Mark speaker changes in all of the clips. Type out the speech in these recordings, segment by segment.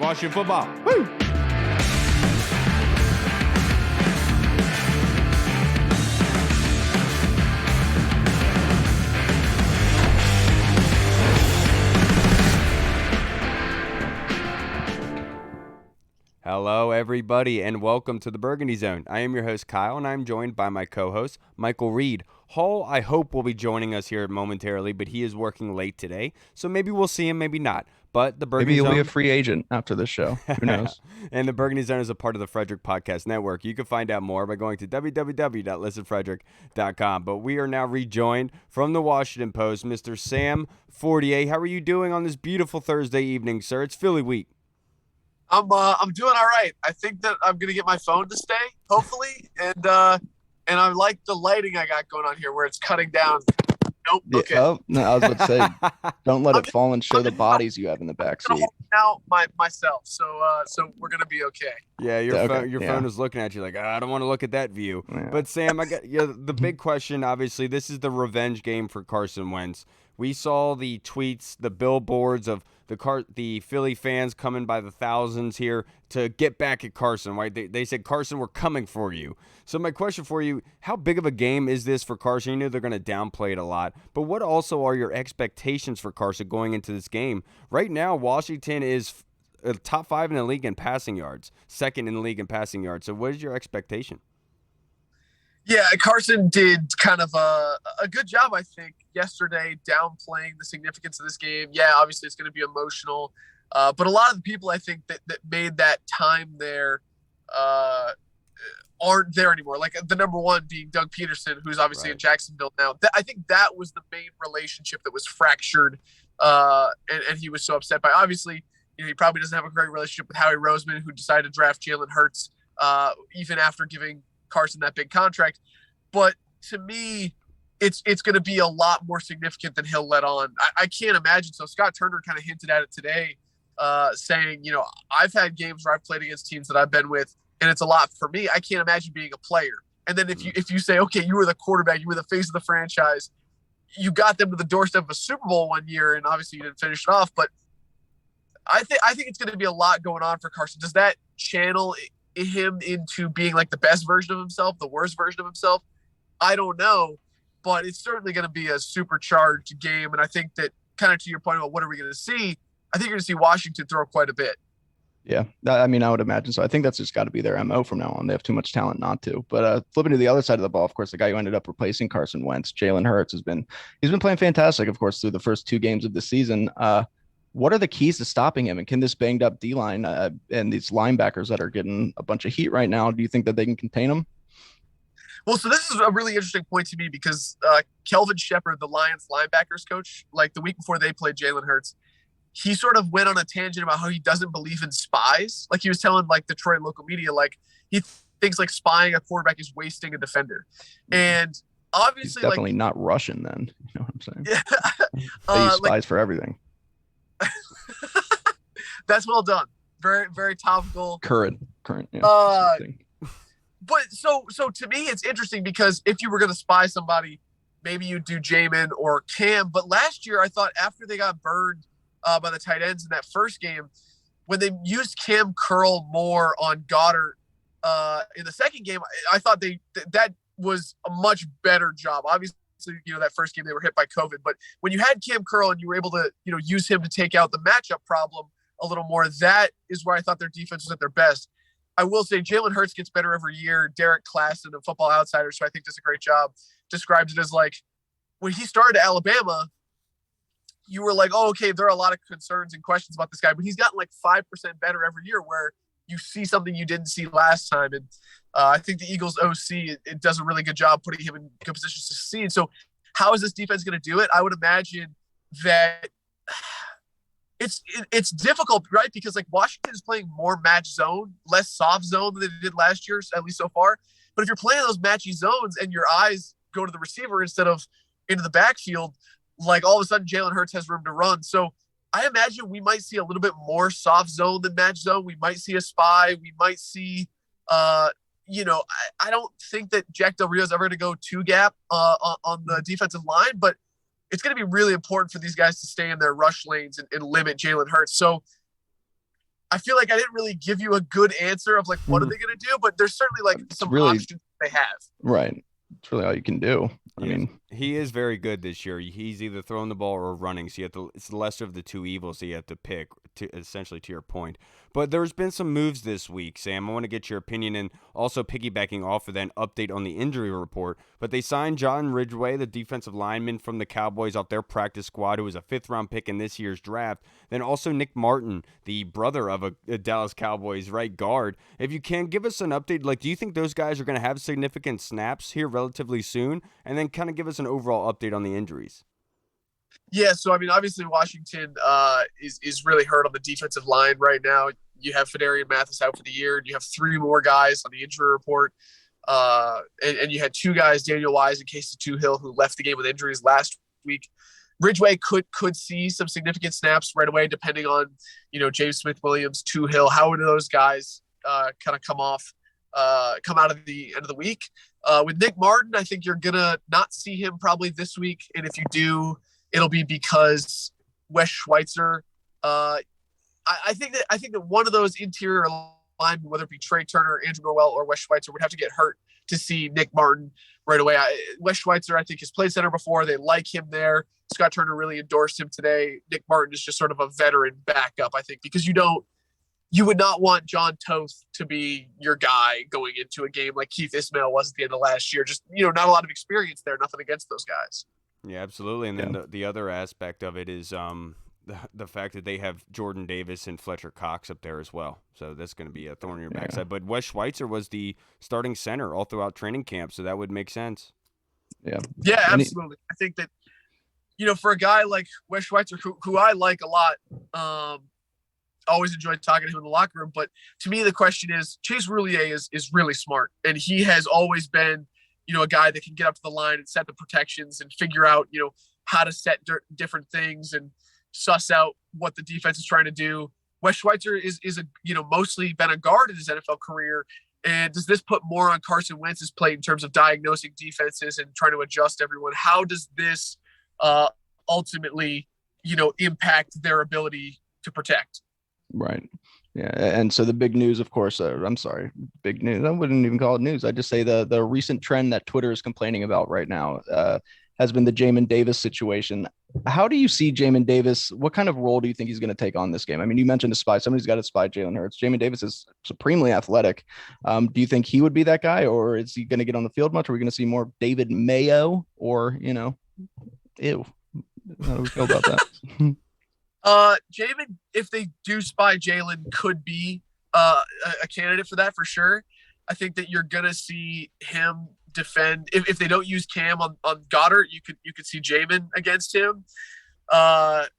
Speaker 1: Washington football. Woo! Hello, everybody, and welcome to the Burgundy Zone. I am your host, Kyle, and I'm joined by my co-host, Michael Reed. Hall, I hope, will be joining us here momentarily, but he is working late today, so maybe we'll see him, maybe not. But the Burgundy
Speaker 2: Maybe he'll
Speaker 1: Zone,
Speaker 2: be a free agent after this show. Who knows?
Speaker 1: And the Burgundy Zone is a part of the Frederick Podcast Network. You can find out more by going to www.listenfrederick.com. But we are now rejoined from the Washington Post, Mr. Sam Fortier. How are you doing on this beautiful Thursday evening, sir? It's Philly week.
Speaker 3: I'm doing all right. I think that I'm gonna get my phone to stay, hopefully, and I like the lighting I got going on here, where it's cutting down. Nope. Okay.
Speaker 2: Yeah, oh, no, I was about to say, don't let it fall and show the bodies you have in the back
Speaker 3: I'm
Speaker 2: seat.
Speaker 3: gonna hold out myself, so we're gonna be okay.
Speaker 1: Yeah, your
Speaker 2: Okay,
Speaker 1: phone is looking at you like, I don't want to look at that view.
Speaker 2: Yeah.
Speaker 1: But Sam, I got the big question. Obviously, this is the revenge game for Carson Wentz. We saw the tweets, the billboards of the Philly fans coming by the thousands here to get back at Carson, right? They said, Carson, we're coming for you. So my question for you, how big of a game is this for Carson? You know they're going to downplay it a lot, but what also are your expectations for Carson going into this game? Right now, Washington is top 5 in the league in passing yards, second in the league in passing yards. So what is your expectation?
Speaker 3: Yeah, Carson did kind of a good job, I think, yesterday, downplaying the significance of this game. Yeah, obviously it's going to be emotional, but a lot of the people I think that made that time there aren't there anymore. Like the number one being Doug Peterson, who's obviously in Jacksonville now. I think that was the main relationship that was fractured, and he was so upset by. Obviously, he probably doesn't have a great relationship with Howie Roseman, who decided to draft Jalen Hurts even after giving Carson that big contract. But to me, it's going to be a lot more significant than he'll let on. I can't imagine. So Scott Turner kind of hinted at it today, saying, I've had games where I've played against teams that I've been with, and it's a lot for me. I can't imagine being a player. And then if you say, okay, you were the quarterback, you were the face of the franchise, you got them to the doorstep of a Super Bowl one year, and obviously you didn't finish it off. But I think it's going to be a lot going on for Carson. Does that channel him into being like the best version of himself, the worst version of himself? I don't know, but it's certainly going to be a supercharged game. And I think that, kind of to your point about what are we going to see, I think you're going to see Washington throw quite a bit.
Speaker 2: Yeah, I mean, I would imagine so. I think that's just got to be their MO from now on. They have too much talent not to. But flipping to the other side of the ball, of course, the guy who ended up replacing Carson Wentz, Jalen Hurts, he's been playing fantastic, of course, through the first 2 games of the season. What are the keys to stopping him? And can this banged up D-line and these linebackers that are getting a bunch of heat right now, do you think that they can contain him?
Speaker 3: Well, so this is a really interesting point to me because Kelvin Shepard, the Lions linebackers coach, like the week before they played Jalen Hurts, he sort of went on a tangent about how he doesn't believe in spies. Like he was telling like Detroit local media, like he thinks like spying a quarterback is wasting a defender. And obviously,
Speaker 2: he's definitely not Russian then. You know what I'm saying?
Speaker 3: Yeah.
Speaker 2: They use spies for everything.
Speaker 3: That's well done. Very, very topical.
Speaker 2: Current. Yeah,
Speaker 3: but so to me, it's interesting because if you were going to spy somebody, maybe you do Jamin or Cam. But last year, I thought after they got burned by the tight ends in that first game, when they used Cam Curl more on Goddard in the second game, I thought that was a much better job. Obviously, that first game they were hit by COVID, but when you had Cam Curl and you were able to, use him to take out the matchup problem a little more, that is where I thought their defense was at their best. I will say Jalen Hurts gets better every year. Derek Klassen of Football Outsiders, who I think does a great job, describes it as like when he started at Alabama, you were like, oh, okay, there are a lot of concerns and questions about this guy, but he's gotten like 5% better every year where you see something you didn't see last time. And I think the Eagles OC, it does a really good job putting him in good positions to succeed. So how is this defense going to do it? I would imagine that it's difficult, right? Because like Washington is playing more match zone, less soft zone than they did last year, at least so far. But if you're playing those matchy zones and your eyes go to the receiver instead of into the backfield, like all of a sudden Jalen Hurts has room to run. So I imagine we might see a little bit more soft zone than match zone. We might see a spy. We might see, I don't think that Jack Del Rio is ever going to go 2-gap on the defensive line, but it's going to be really important for these guys to stay in their rush lanes and limit Jalen Hurts. So I feel like I didn't really give you a good answer of like what are they going to do, but there's certainly like some options they have.
Speaker 2: Right. It's really all you can do. I mean,
Speaker 1: he is very good this year. He's either throwing the ball or running. So it's the lesser of the two evils that you have to pick, essentially to your point. But there's been some moves this week, Sam. I want to get your opinion and also piggybacking off of that, an update on the injury report. But they signed John Ridgway, the defensive lineman from the Cowboys, off their practice squad, who was a 5th-round pick in this year's draft. Then also Nick Martin, the brother of a Dallas Cowboys right guard. If you can, give us an update. Like, do you think those guys are going to have significant snaps here relatively soon? And then kind of give us an overall update on the injuries.
Speaker 3: Yeah, so I mean, obviously Washington is really hurt on the defensive line right now. You have Fedarian Mathis out for the year, and you have 3 more guys on the injury report. And you had 2 guys, Daniel Wise and Casey Toohill, who left the game with injuries last week. Ridgway could see some significant snaps right away, depending on, James Smith-Williams, Toohill, how do those guys kind of come out of the end of the week. With Nick Martin, I think you're going to not see him probably this week. And if you do, it'll be because Wes Schweitzer, I think that one of those interior linemen, whether it be Trey Turner, Andrew Norwell, or Wes Schweitzer, would have to get hurt to see Nick Martin right away. Wes Schweitzer, I think, has played center before. They like him there. Scott Turner really endorsed him today. Nick Martin is just sort of a veteran backup, I think, because you would not want John Toth to be your guy going into a game like Keith Ismail was at the end of last year. Just, not a lot of experience there. Nothing against those guys.
Speaker 1: Yeah, absolutely. And then the other aspect of it is the fact that they have Jordan Davis and Fletcher Cox up there as well. So that's going to be a thorn in your backside. But Wes Schweitzer was the starting center all throughout training camp, so that would make sense.
Speaker 2: Yeah.
Speaker 3: Yeah, absolutely. I think that, for a guy like Wes Schweitzer, who I like a lot, always enjoyed talking to him in the locker room. But to me, the question is, Chase Roulier is really smart. And he has always been, a guy that can get up to the line and set the protections and figure out, how to set different things and suss out what the defense is trying to do. Wes Schweitzer is mostly been a guard in his NFL career. And does this put more on Carson Wentz's plate in terms of diagnosing defenses and trying to adjust everyone? How does this ultimately, impact their ability to protect?
Speaker 2: Right. Yeah. And so the big news, of course, big news. I wouldn't even call it news. I'd just say the recent trend that Twitter is complaining about right now has been the Jamin Davis situation. How do you see Jamin Davis? What kind of role do you think he's going to take on this game? I mean, you mentioned a spy. Somebody's got to spy Jalen Hurts. Jamin Davis is supremely athletic. Do you think he would be that guy, or is he going to get on the field much? Are we going to see more David Mayo, or, ew? How do we feel about that?
Speaker 3: Jamin, if they do spy Jalen, could be a candidate for that for sure. I think that you're gonna see him defend if they don't use Cam on Goddard. You could see Jamin against him. But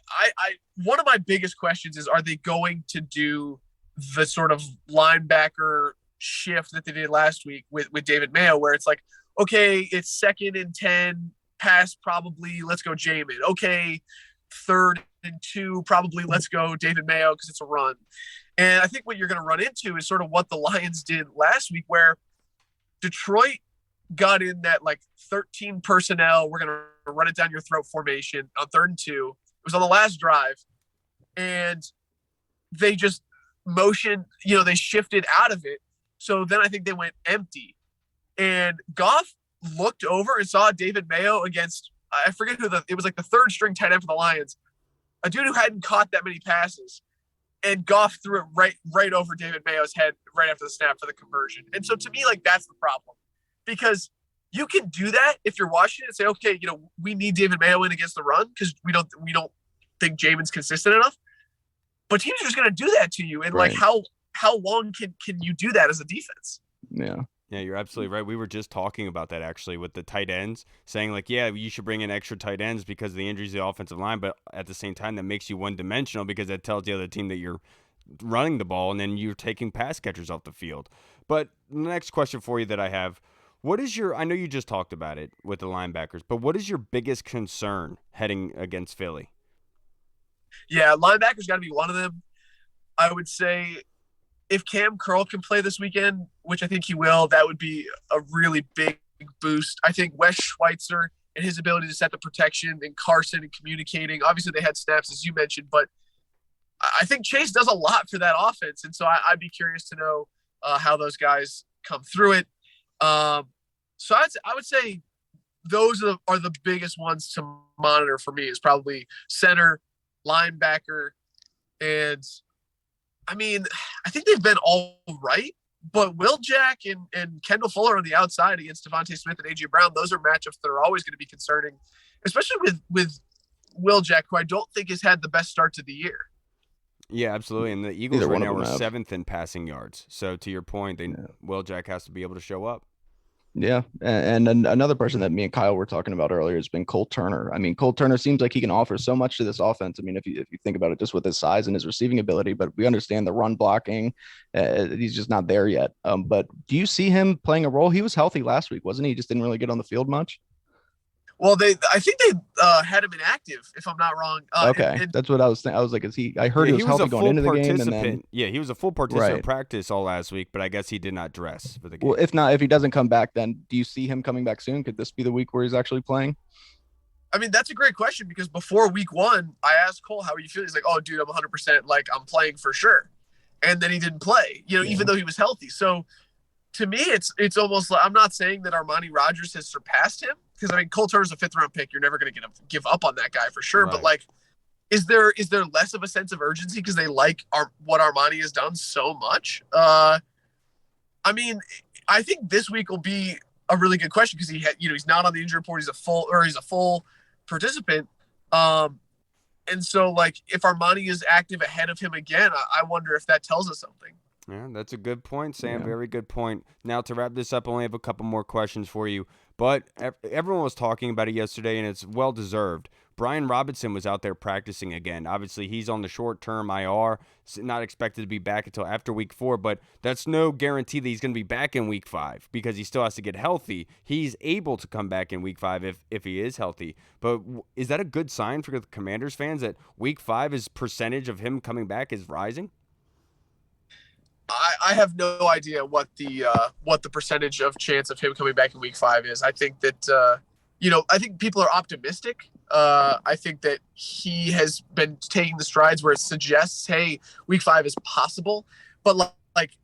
Speaker 3: I one of my biggest questions is, are they going to do the sort of linebacker shift that they did last week with David Mayo, where it's like, okay, it's 2nd and 10, pass probably, let's go Jamin. Okay, 3rd and 2, probably let's go David Mayo because it's a run. And I think what you're going to run into is sort of what the Lions did last week, where Detroit got in that like 13 personnel, we're going to run it down your throat formation on 3rd and 2. It was on the last drive, and they just motioned, they shifted out of it. So then I think they went empty. And Goff looked over and saw David Mayo against, I forget it was like the 3rd string tight end for the Lions, a dude who hadn't caught that many passes, and Goff threw it right over David Mayo's head right after the snap for the conversion. And so to me, like, that's the problem, because you can do that if you're watching it and say, okay, we need David Mayo in against the run because we don't think Jamin's consistent enough. But teams are just going to do that to you, and
Speaker 2: right.
Speaker 3: Like how long can you do that as a defense?
Speaker 2: Yeah.
Speaker 1: Yeah, you're absolutely right. We were just talking about that actually with the tight ends, saying like, yeah, you should bring in extra tight ends because of the injuries of the offensive line, but at the same time, that makes you one-dimensional because that tells the other team that you're running the ball and then you're taking pass catchers off the field. But the next question for you that I have, I know you just talked about it with the linebackers, but what is your biggest concern heading against Philly?
Speaker 3: Yeah, linebackers got to be one of them. I would say if Cam Curl can play this weekend, which I think he will, that would be a really big boost. I think Wes Schweitzer and his ability to set the protection, and Carson and communicating. Obviously, they had snaps, as you mentioned, but I think Chase does a lot for that offense, and so I'd be curious to know how those guys come through it. So I would say those are the biggest ones to monitor for me, is probably center, linebacker, and I mean, I think they've been all right, but Will Jack and Kendall Fuller on the outside against Devontae Smith and A.J. Brown, those are matchups that are always going to be concerning, especially with Will Jack, who I don't think has had the best start to the year.
Speaker 1: Yeah, absolutely. And the Eagles
Speaker 2: Either
Speaker 1: right
Speaker 2: one of
Speaker 1: now are
Speaker 2: them have.
Speaker 1: 7th in passing yards. So to your point, Will Jack has to be able to show up.
Speaker 2: Yeah, and another person that me and Kyle were talking about earlier has been Cole Turner. I mean, Cole Turner seems like he can offer so much to this offense. I mean, if you think about it, just with his size and his receiving ability, but we understand the run blocking, he's just not there yet. But do you see him playing a role? He was healthy last week, wasn't he? He just didn't really get on the field much.
Speaker 3: Well, I think they had him inactive, if I'm not wrong.
Speaker 2: Okay, that's what I was thinking. I was like, is he? I heard he was healthy going into the game, and then
Speaker 1: he was a full participant in practice all last week, but I guess he did not dress for the game.
Speaker 2: Well, if he doesn't come back, then do you see him coming back soon? Could this be the week where he's actually playing?
Speaker 3: I mean, that's a great question, because before week 1, I asked Cole, how are you feeling? He's like, oh, dude, I'm 100%. Like, I'm playing for sure. And then he didn't play, even though he was healthy. So to me, it's almost like, I'm not saying that Armani Rogers has surpassed him, because I mean, Cole Turner's a 5th-round pick. You're never going to give up on that guy for sure. Right. But like, is there less of a sense of urgency because they like what Armani has done so much? I mean, I think this week will be a really good question, because he's not on the injury report. He's a full participant. And so like, if Armani is active ahead of him again, I wonder if that tells us something.
Speaker 1: Yeah, that's a good point, Sam. Yeah. Very good point. Now, to wrap this up, I only have a couple more questions for you. But everyone was talking about it yesterday, and it's well-deserved. Brian Robinson was out there practicing again. Obviously, he's on the short-term IR, not expected to be back until after Week 4, but that's no guarantee that he's going to be back in Week 5 because he still has to get healthy. He's able to come back in Week 5 if he is healthy. But is that a good sign for the Commanders fans that Week 5, his percentage of him coming back is rising?
Speaker 3: I have no idea what the percentage of chance of him coming back in Week 5 is. I think that I think people are optimistic. I think that he has been taking the strides where it suggests, hey, Week 5 is possible. But like,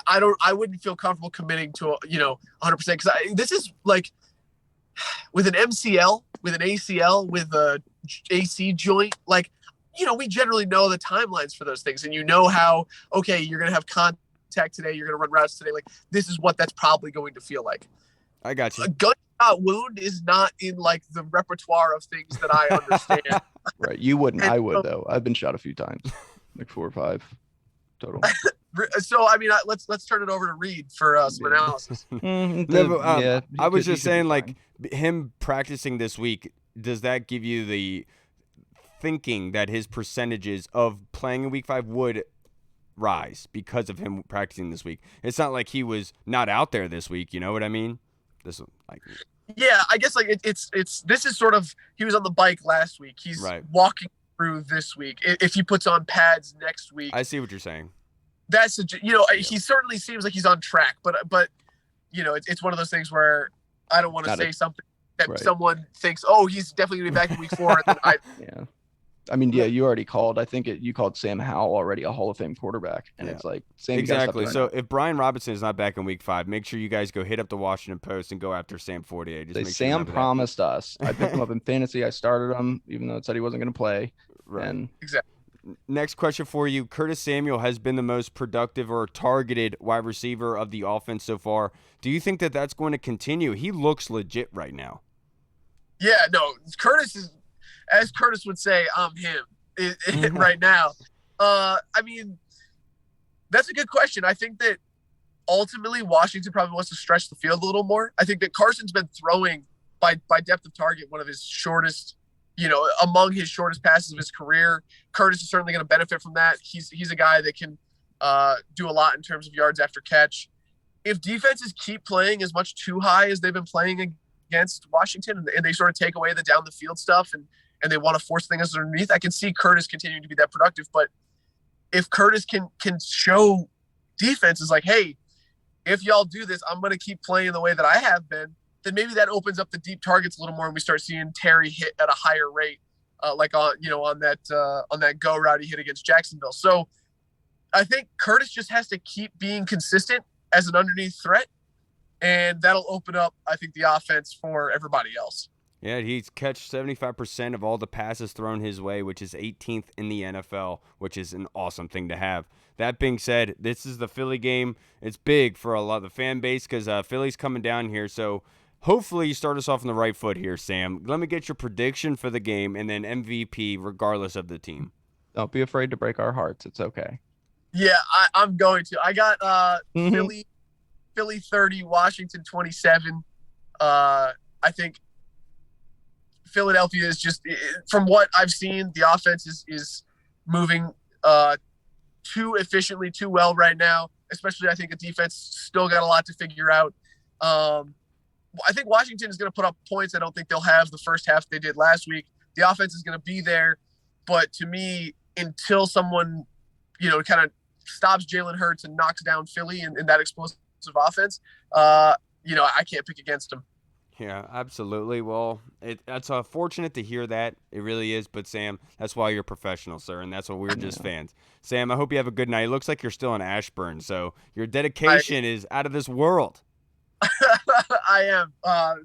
Speaker 3: I wouldn't feel comfortable committing to 100% because this is like with an MCL, with an ACL, with a AC joint, like. We generally know the timelines for those things, and how, okay, you're going to have contact today, you're going to run routes today. Like, this is what that's probably going to feel like.
Speaker 1: I got you.
Speaker 3: A gunshot wound is not in like the repertoire of things that I understand.
Speaker 2: Right. You wouldn't. I would though. I've been shot a few times, like 4 or 5 total.
Speaker 3: So, I mean, let's turn it over to Reed for some analysis.
Speaker 1: I was just saying, like, him practicing this week, does that give you the thinking that his percentages of playing in Week 5 would rise because of him practicing this week? It's not like he was not out there this week. You know what I mean?
Speaker 3: Yeah, I guess like it's this is sort of, he was on the bike last week. He's walking through this week. If he puts on pads next week,
Speaker 1: I see what you're saying.
Speaker 3: That's he certainly seems like he's on track, but it's one of those things where I don't want to say something that someone thinks, oh, he's definitely gonna be back in Week 4. And then
Speaker 2: yeah. I mean, you already called. I think you called Sam Howell already a Hall of Fame quarterback, and it's like Sam.
Speaker 1: Exactly. So if Brian Robinson is not back in Week 5, make sure you guys go hit up the Washington Post and go after Sam Fortier.
Speaker 2: Sam promised us. I picked him up in fantasy. I started him, even though it said he wasn't going to play.
Speaker 1: Right.
Speaker 2: And
Speaker 3: exactly.
Speaker 1: Next question for you. Curtis Samuel has been the most productive or targeted wide receiver of the offense so far. Do you think that that's going to continue? He looks legit right now.
Speaker 3: Yeah, no, Curtis is, as Curtis would say, I'm him right now. I mean, that's a good question. I think that ultimately Washington probably wants to stretch the field a little more. I think that Carson's been throwing by depth of target one of his shortest, among his shortest passes of his career. Curtis is certainly going to benefit from that. He's a guy that can do a lot in terms of yards after catch. If defenses keep playing as much too high as they've been playing against Washington, and they sort of take away the down the field stuff and they want to force things underneath, I can see Curtis continuing to be that productive. But if Curtis can show defenses like, hey, if y'all do this, I'm going to keep playing the way that I have been, then maybe that opens up the deep targets a little more and we start seeing Terry hit at a higher rate. like on that go route he hit against Jacksonville. So I think Curtis just has to keep being consistent as an underneath threat, and that'll open up, I think, the offense for everybody else.
Speaker 1: Yeah, he's catch 75% of all the passes thrown his way, which is 18th in the NFL, which is an awesome thing to have. That being said, this is the Philly game. It's big for a lot of the fan base because Philly's coming down here. So hopefully you start us off on the right foot here, Sam. Let me get your prediction for the game and then MVP regardless of the team.
Speaker 2: Don't be afraid to break our hearts. It's okay.
Speaker 3: Yeah, I'm going to. I got Philly 30, Washington 27. I think Philadelphia is just, from what I've seen, the offense is moving too efficiently, too well right now. Especially, I think the defense still got a lot to figure out. I think Washington is going to put up points. I don't think they'll have the first half they did last week. The offense is going to be there, but to me, until someone, kind of stops Jalen Hurts and knocks down Philly in that explosive offense, I can't pick against them.
Speaker 1: Yeah, absolutely. Well, that's fortunate to hear that. It really is. But, Sam, that's why you're a professional, sir, and that's why we're just fans. Sam, I hope you have a good night. It looks like you're still in Ashburn, so your dedication is out of this world.
Speaker 3: I am.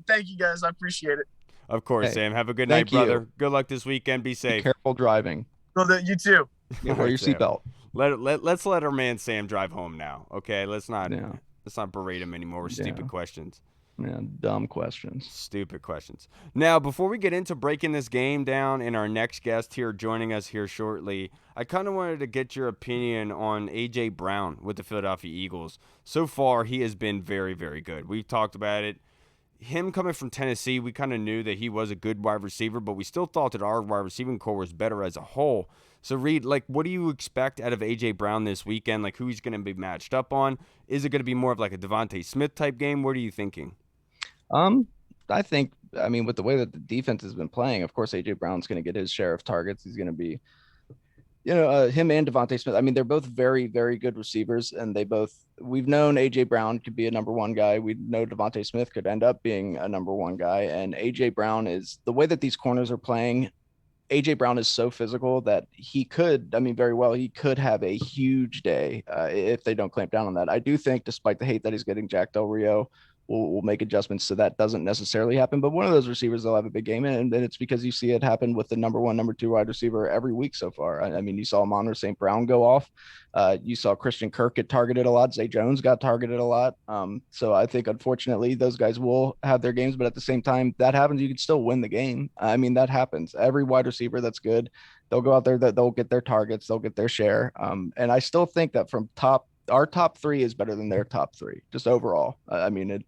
Speaker 3: Thank you, guys. I appreciate it.
Speaker 1: Of course, Sam. Have a good night, brother. Good luck this weekend. Be safe.
Speaker 2: Be careful driving.
Speaker 3: Well, you too.
Speaker 2: Wear your seatbelt.
Speaker 1: Let's let our man Sam drive home now. Okay, let's not berate him anymore with stupid questions.
Speaker 2: Yeah, dumb questions.
Speaker 1: Stupid questions. Now, before we get into breaking this game down and our next guest here joining us here shortly, I kind of wanted to get your opinion on A.J. Brown with the Philadelphia Eagles. So far, he has been very, very good. We've talked about it. Him coming from Tennessee, we kind of knew that he was a good wide receiver, but we still thought that our wide receiving core was better as a whole. So, Reed, what do you expect out of A.J. Brown this weekend? Who he's going to be matched up on? Is it going to be more of a Devontae Smith type game? What are you thinking?
Speaker 2: I think, with the way that the defense has been playing, of course, A.J. Brown's going to get his share of targets. He's going to be, him and Devontae Smith. They're both very, very good receivers, and we've known A.J. Brown could be a number one guy. We know Devontae Smith could end up being a number one guy, and A.J. Brown is, the way that these corners are playing, A.J. Brown is so physical that he could have a huge day if they don't clamp down on that. I do think, despite the hate that he's getting, Jack Del Rio will make adjustments so that doesn't necessarily happen. But one of those receivers, they'll have a big game. And it's because you see it happen with the number one, number two wide receiver every week so far. You saw Monroe St. Brown go off. You saw Christian Kirk get targeted a lot. Zay Jones got targeted a lot. So I think, unfortunately, those guys will have their games. But at the same time, that happens. You can still win the game. That happens. Every wide receiver that's good, they'll go out there, they'll get their targets, they'll get their share. And I still think that our top three is better than their top three, just overall. It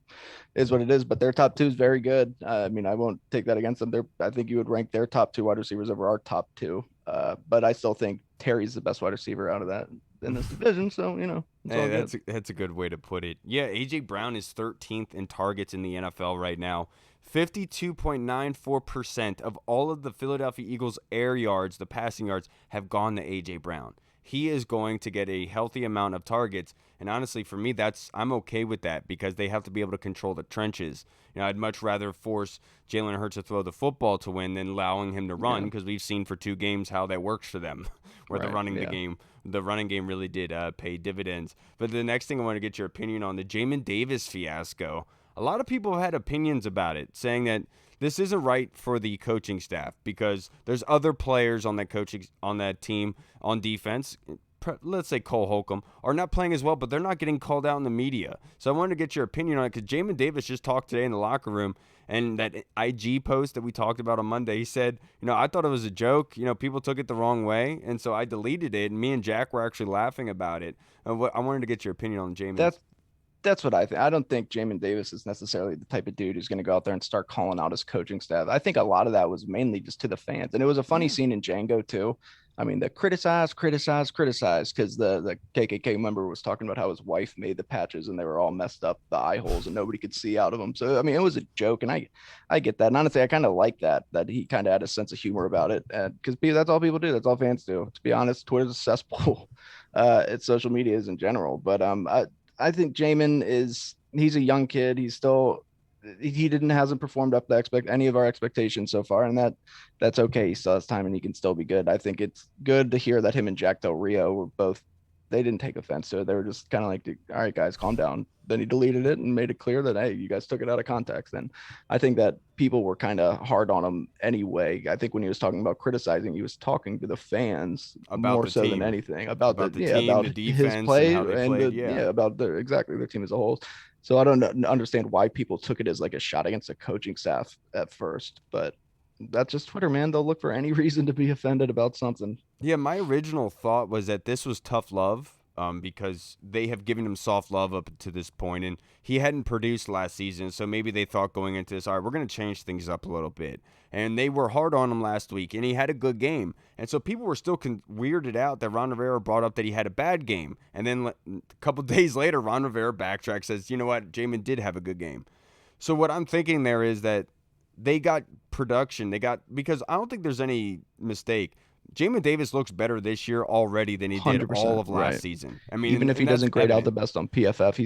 Speaker 2: is what it is, but their top two is very good. I won't take that against them. I think you would rank their top two wide receivers over our top two. But I still think Terry's the best wide receiver out of that in this division. So,
Speaker 1: that's a good way to put it. Yeah, A.J. Brown is 13th in targets in the NFL right now. 52.94% of all of the Philadelphia Eagles' air yards, the passing yards, have gone to A.J. Brown. He is going to get a healthy amount of targets. And honestly, for me, I'm okay with that because they have to be able to control the trenches. I'd much rather force Jalen Hurts to throw the football to win than allowing him to run because we've seen for 2 games how that works for them, where the running game really did pay dividends. But the next thing I want to get your opinion on, the Jamin Davis fiasco. A lot of people have had opinions about it, saying that this isn't right for the coaching staff because there's other players on that team on defense. Let's say Cole Holcomb are not playing as well, but they're not getting called out in the media. So I wanted to get your opinion on it because Jamin Davis just talked today in the locker room, and that IG post that we talked about on Monday, he said, I thought it was a joke. People took it the wrong way, and so I deleted it. And me and Jack were actually laughing about it. I wanted to get your opinion on Jamin.
Speaker 2: That's what I think. I don't think Jamin Davis is necessarily the type of dude who's going to go out there and start calling out his coaching staff. I think a lot of that was mainly just to the fans. And it was a funny scene in Django too. The criticize, because the KKK member was talking about how his wife made the patches and they were all messed up, the eye holes, and nobody could see out of them. So, it was a joke. And I get that. And honestly, I kind of like that he kind of had a sense of humor about it. Because that's all people do. That's all fans do. To be honest, Twitter's a cesspool. It's social media is in general. But I think Jamin he's a young kid. He's still he hasn't performed up to any of our expectations so far, and that's okay. He still has time, and he can still be good. I think it's good to hear that him and Jack Del Rio were both. They didn't take offense to it. They were just kind of like, all right, guys, calm down. Then he deleted it and made it clear that, hey, you guys took it out of context. And I think that people were kind of hard on him anyway. I think when he was talking about criticizing, he was talking to the fans
Speaker 1: about
Speaker 2: more
Speaker 1: the
Speaker 2: so
Speaker 1: team.
Speaker 2: than anything about the team,
Speaker 1: the defense,
Speaker 2: his play,
Speaker 1: and how they played.
Speaker 2: about exactly their team as a whole. So I don't understand why people took it as like a shot against the coaching staff at first, but that's just Twitter, man. They'll look for any reason to be offended about something.
Speaker 1: Yeah, my original thought was that this was tough love, because they have given him soft love up to this point, and he hadn't produced last season, so maybe they thought going into this, all right, we're going to change things up a little bit. And they were hard on him last week, and he had a good game. And so people were still weirded out that Ron Rivera brought up that he had a bad game. And then a couple days later, Ron Rivera backtracks, says, you know what, Jamin did have a good game. So what I'm thinking there is that they got production. Because I don't think there's any mistake. Jamin Davis looks better this year already than he did all of last season. I mean,
Speaker 2: even if he doesn't grade out the best on PFF,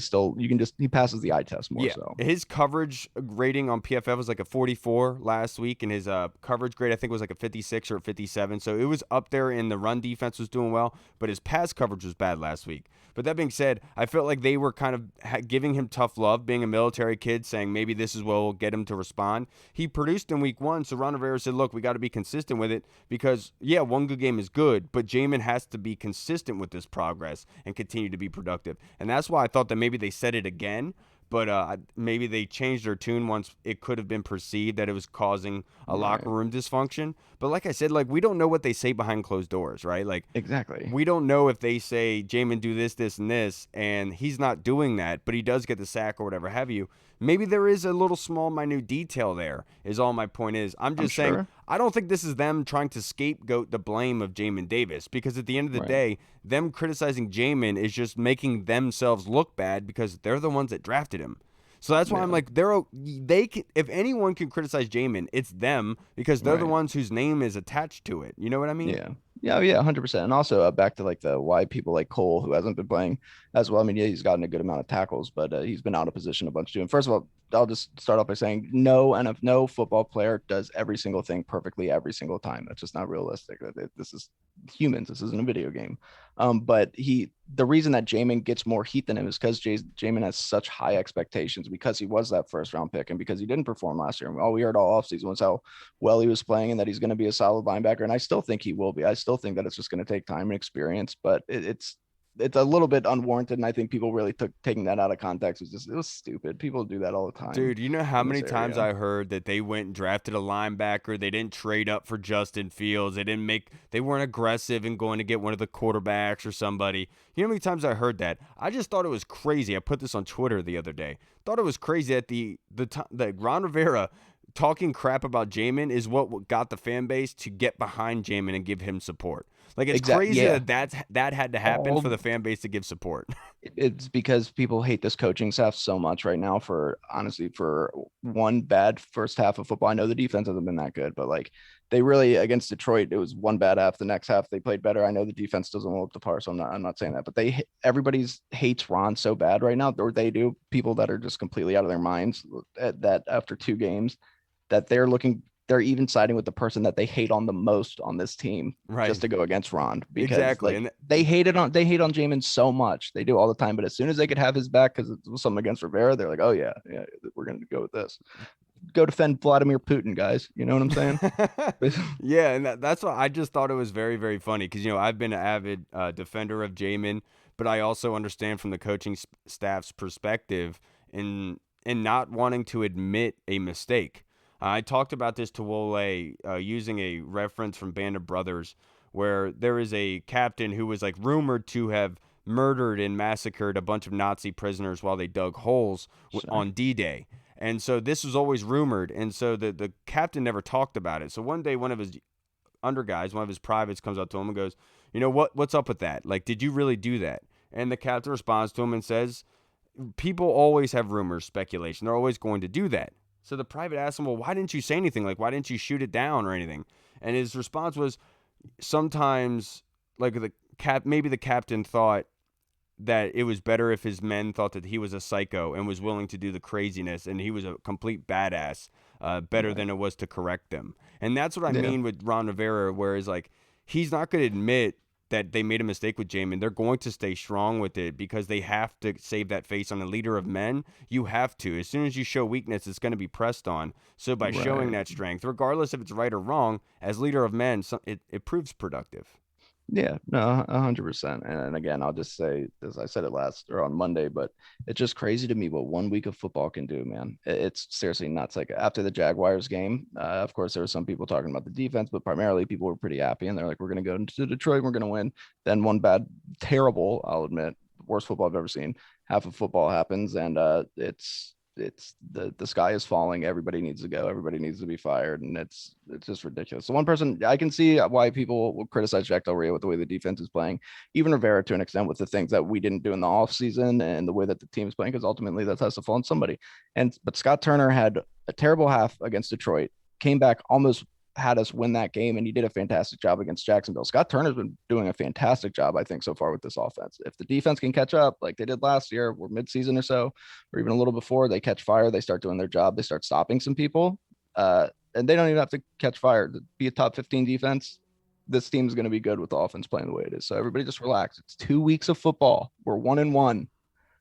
Speaker 2: he passes the eye test more. So
Speaker 1: his coverage rating on PFF was like a 44 last week, and his coverage grade I think was like a 56 or a 57. So it was up there, and the run defense was doing well, but his pass coverage was bad last week. But that being said, I felt like they were kind of giving him tough love, being a military kid, saying maybe this is what will get him to respond. He produced in week 1, so Ron Rivera said, look, we got to be consistent with it because, yeah, one good game is good, but Jamin has to be consistent with this progress and continue to be productive. And that's why I thought that maybe they said it again, but maybe they changed their tune once it could have been perceived that it was causing a locker room dysfunction. But like I said, like, we don't know what they say behind closed doors, right? Like,
Speaker 2: exactly.
Speaker 1: We don't know if they say, Jamin, do this, this, and this, and he's not doing that, but he does get the sack or whatever have you. Maybe there is a little small, minute detail there, is all my point is. I'm just saying, sure. I don't think this is them trying to scapegoat the blame of Jamin Davis, because at the end of the day, them criticizing Jamin is just making themselves look bad because they're the ones that drafted him. So that's why I'm like, they can, if anyone can criticize Jamin, it's them, because they're the ones whose name is attached to it. You know what I mean?
Speaker 2: Yeah, 100%. And also back to like the why people like Cole, who hasn't been playing as well. I mean, yeah, he's gotten a good amount of tackles, but he's been out of position a bunch too. And first of all, I'll just start off by saying no football player does every single thing perfectly every single time. That's just not realistic. This is humans. This isn't a video game. But the reason that Jamin gets more heat than him is because Jamin has such high expectations because he was that first round pick and because he didn't perform last year. And all we heard all offseason was how well he was playing and that he's going to be a solid linebacker. And I still think he will be. I still think that it's just going to take time and experience, but it's a little bit unwarranted. And I think people really taking that out of context it was stupid. People do that all the time.
Speaker 1: Dude, you know how many times I heard that they went and drafted a linebacker. They didn't trade up for Justin Fields. They weren't aggressive in going to get one of the quarterbacks or somebody. You know how many times I heard that? I just thought it was crazy. I put this on Twitter the other day. Thought it was crazy that Ron Rivera talking crap about Jamin is what got the fan base to get behind Jamin and give him support. Like, it's crazy that had to happen for the fan base to give support.
Speaker 2: It's because people hate this coaching staff so much right now for one bad first half of football. I know the defense hasn't been that good, but like they really, against Detroit, it was one bad half. The next half they played better. I know the defense doesn't hold up to par, so I'm not saying that, but everybody's hates Ron so bad right now, or they do. People that are just completely out of their minds that after 2 games that they're even siding with the person that they hate on the most on this team, just to go against Ron. Because they hate on Jamin so much. They do all the time. But as soon as they could have his back because it was something against Rivera, they're like, oh yeah, we're going to go with this. Go defend Vladimir Putin, guys. You know what I'm saying?
Speaker 1: Yeah, and that's why I just thought it was very, very funny because, I've been an avid defender of Jamin, but I also understand from the coaching staff's perspective in not wanting to admit a mistake. I talked about this to Wole using a reference from Band of Brothers where there is a captain who was like rumored to have murdered and massacred a bunch of Nazi prisoners while they dug holes on D-Day. And so this was always rumored. And so the captain never talked about it. So one day one of his under guys, one of his privates comes up to him and goes, what's up with that? Like, did you really do that? And the captain responds to him and says, people always have rumors, speculation. They're always going to do that. So the private asked him, well, why didn't you say anything? Like, why didn't you shoot it down or anything? And his response was, sometimes, like, maybe the captain thought that it was better if his men thought that he was a psycho and was willing to do the craziness and he was a complete badass, better than it was to correct them. And that's what I mean with Ron Rivera, whereas like he's not going to admit that they made a mistake with Jamin. They're going to stay strong with it because they have to save that face on a leader of men. You have to. As soon as you show weakness, it's going to be pressed on. So by showing that strength, regardless if it's right or wrong, as leader of men, it proves productive.
Speaker 2: Yeah, no, 100%. And again, I'll just say, as I said it last or on Monday, but it's just crazy to me what 1 week of football can do, man. It's seriously nuts. Like after the Jaguars game, of course, there were some people talking about the defense, but primarily people were pretty happy. And they're like, we're going to go into Detroit, we're going to win. Then one bad, terrible, I'll admit, worst football I've ever seen. Half of football happens, and it's the sky is falling. Everybody needs to go. Everybody needs to be fired, and it's just ridiculous. So one person I can see why people will criticize Jack Del Rio with the way the defense is playing, even Rivera to an extent with the things that we didn't do in the offseason and the way that the team is playing, because ultimately that has to fall on somebody. But Scott Turner had a terrible half against Detroit, came back, almost had us win that game, and he did a fantastic job against Jacksonville. Scott Turner's been doing a fantastic job, I think, so far with this offense. If the defense can catch up like they did last year, or midseason or so, or even a little before, they catch fire, they start doing their job, they start stopping some people, and they don't even have to catch fire to be a top 15 defense. This team's going to be good with the offense playing the way it is. So everybody just relax. It's 2 weeks of football. We're 1-1.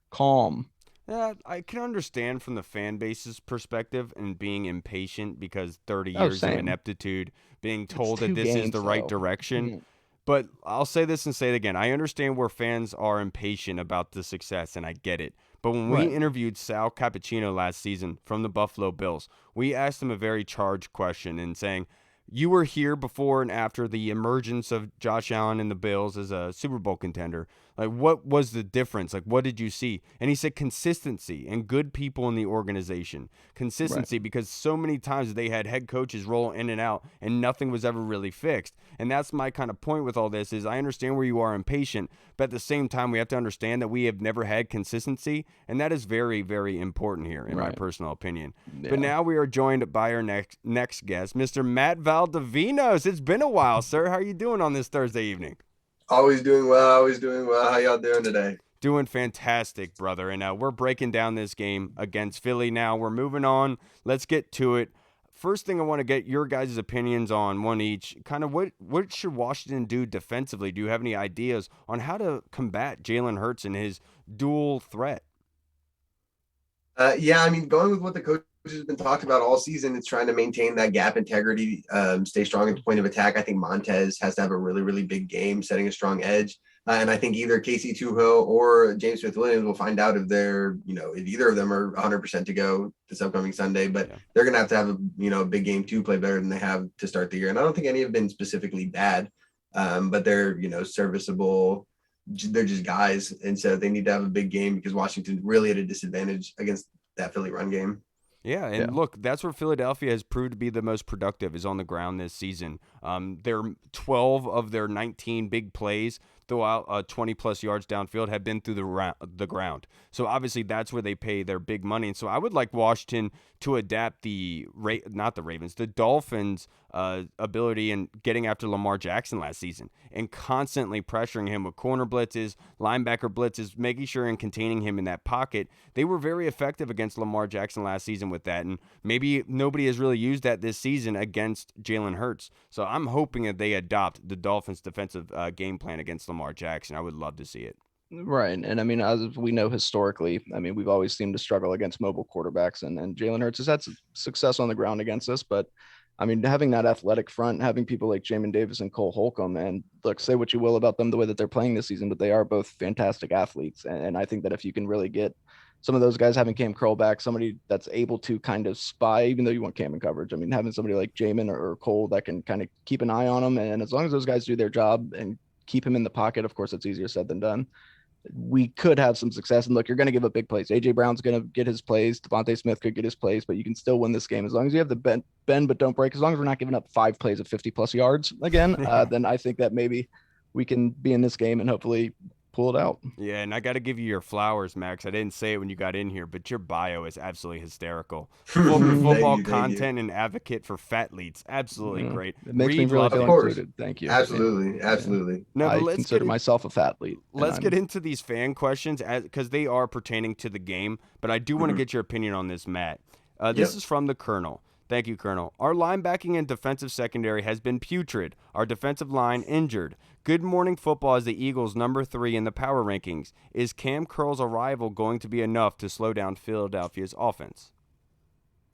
Speaker 2: Calm.
Speaker 1: Yeah, I can understand from the fan base's perspective and being impatient because 30 years of ineptitude, being told that this is the right direction. Mm-hmm. But I'll say this and say it again. I understand where fans are impatient about the success, and I get it. But when we interviewed Sal Cappuccino last season from the Buffalo Bills, we asked him a very charged question and saying, you were here before and after the emergence of Josh Allen and the Bills as a Super Bowl contender. Like, what was the difference? Like, what did you see? And he said consistency and good people in the organization. Consistency, because so many times they had head coaches roll in and out and nothing was ever really fixed. And that's my kind of point with all this is I understand where you are impatient, but at the same time, we have to understand that we have never had consistency. And that is very, very important here, in my personal opinion. Yeah. But now we are joined by our next guest, Mr. Matt Valdovinos. It's been a while, sir. How are you doing on this Thursday evening?
Speaker 4: Always doing well. How y'all doing today?
Speaker 1: Doing fantastic, brother. And we're breaking down this game against Philly now. We're moving on. Let's get to it. First thing I want to get your guys' opinions on, one each. Kind of what should Washington do defensively? Do you have any ideas on how to combat Jalen Hurts and his dual threat?
Speaker 4: Going with what the coach has been talked about all season, it's trying to maintain that gap integrity, stay strong at the point of attack. I think Montez has to have a really, really big game, setting a strong edge. And I think either Casey Tuho or James Smith-Williams will find out if if either of them are 100% to go this upcoming Sunday. But they're going to have a big game to play better than they have to start the year. And I don't think any have been specifically bad, but they're, serviceable. They're just guys. And so they need to have a big game because Washington really at a disadvantage against that Philly run game.
Speaker 1: Yeah, and look, that's where Philadelphia has proved to be the most productive is on the ground this season. Their 12 of their 19 big plays throughout 20-plus yards downfield have been through the ground. So obviously that's where they pay their big money. And so I would like Washington to adapt the Dolphins' ability in getting after Lamar Jackson last season and constantly pressuring him with corner blitzes, linebacker blitzes, making sure and containing him in that pocket. They were very effective against Lamar Jackson last season with that, and maybe nobody has really used that this season against Jalen Hurts. So I'm hoping that they adopt the Dolphins' defensive game plan against Lamar Jackson. I would love to see it.
Speaker 2: Right. And I mean, as we know historically, we've always seemed to struggle against mobile quarterbacks, and Jalen Hurts has had some success on the ground against us. But having that athletic front, having people like Jamin Davis and Cole Holcomb, and look, say what you will about them, the way that they're playing this season, but they are both fantastic athletes. And I think that if you can really get some of those guys, having Cam Curl back, somebody that's able to kind of spy, even though you want Cam in coverage, having somebody like Jamin or Cole that can kind of keep an eye on them. And as long as those guys do their job and keep him in the pocket, of course, it's easier said than done. We could have some success. And look, you're going to give up big plays. AJ Brown's going to get his plays. Devontae Smith could get his plays, but you can still win this game as long as you have the bend but don't break. As long as we're not giving up 5 plays of 50+ yards again, then I think that maybe we can be in this game and hopefully pull it out.
Speaker 1: Yeah, and I got to give you your flowers, Max. I didn't say it when you got in here, but your bio is absolutely hysterical. Football
Speaker 4: Thank you.
Speaker 1: content and advocate for fat leads. Absolutely great.
Speaker 2: It makes me
Speaker 1: Reed,
Speaker 2: really
Speaker 1: love
Speaker 2: feel
Speaker 1: it.
Speaker 4: Of course.
Speaker 2: included. Thank you.
Speaker 4: Absolutely.
Speaker 1: No, but
Speaker 2: I
Speaker 1: let's
Speaker 2: consider
Speaker 1: get
Speaker 2: myself a fat lead.
Speaker 1: Let's get into these fan questions because they are pertaining to the game, but I do want to get your opinion on this, Matt. This is from the Colonel. Thank you, Colonel. Our linebacking and defensive secondary has been putrid. Our defensive line injured. Good Morning Football is the Eagles' number 3 in the power rankings. Is Cam Curl's arrival going to be enough to slow down Philadelphia's offense?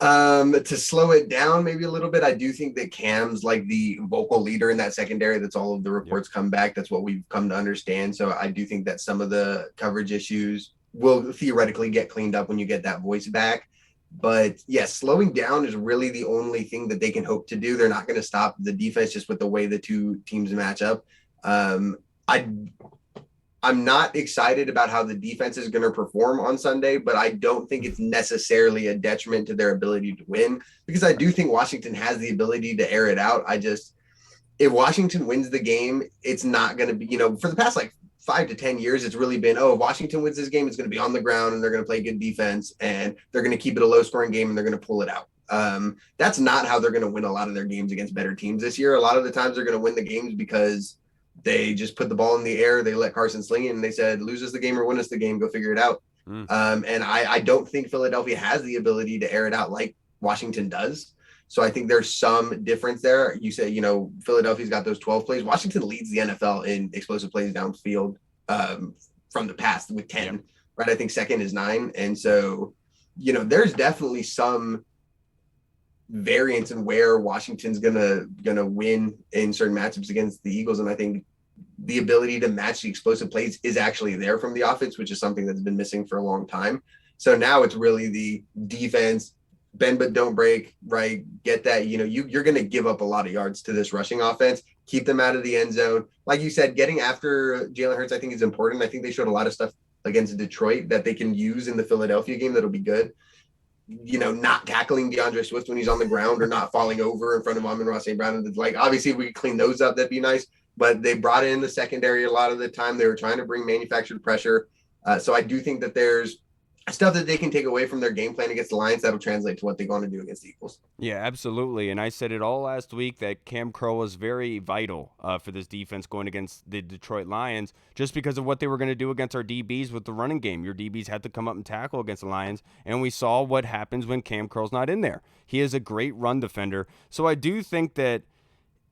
Speaker 4: To slow it down maybe a little bit, I do think that Cam's like the vocal leader in that secondary. That's all of the reports come back. That's what we've come to understand. So I do think that some of the coverage issues will theoretically get cleaned up when you get that voice back. But yes, slowing down is really the only thing that they can hope to do. They're not going to stop the defense just with the way the two teams match up. I'm not excited about how the defense is going to perform on Sunday, but I don't think it's necessarily a detriment to their ability to win, because I do think Washington has the ability to air it out. If Washington wins the game, it's not going to be, for the past like 5 to 10 years, it's really been, if Washington wins this game, it's going to be on the ground and they're going to play good defense and they're going to keep it a low scoring game and they're going to pull it out. That's not how they're going to win a lot of their games against better teams this year. A lot of the times they're going to win the games because they just put the ball in the air. They let Carson sling it and they said, lose us the game or win us the game, go figure it out. And I don't think Philadelphia has the ability to air it out like Washington does. So I think there's some difference there. You say, Philadelphia's got those 12 plays. Washington leads the NFL in explosive plays downfield from the past with 10, right? I think second is 9. And so, there's definitely some variance in where Washington's gonna win in certain matchups against the Eagles. And I think the ability to match the explosive plays is actually there from the offense, which is something that's been missing for a long time. So now it's really the defense, bend but don't break, right? Get that, you're going to give up a lot of yards to this rushing offense. Keep them out of the end zone. Like you said, getting after Jalen Hurts, I think is important. I think they showed a lot of stuff against Detroit that they can use in the Philadelphia game that'll be good. Not tackling DeAndre Swift when he's on the ground or not falling over in front of Amon-Ra St. Brown. Like, obviously, if we could clean those up, that'd be nice. But they brought in the secondary a lot of the time. They were trying to bring manufactured pressure. So I do think that there's stuff that they can take away from their game plan against the Lions that'll translate to what they want to do against the Eagles.
Speaker 1: Yeah, absolutely. And I said it all last week that Cam Curl was very vital for this defense going against the Detroit Lions, just because of what they were going to do against our DBs with the running game. Your DBs had to come up and tackle against the Lions, and we saw what happens when Cam Curl's not in there. He is a great run defender. So I do think that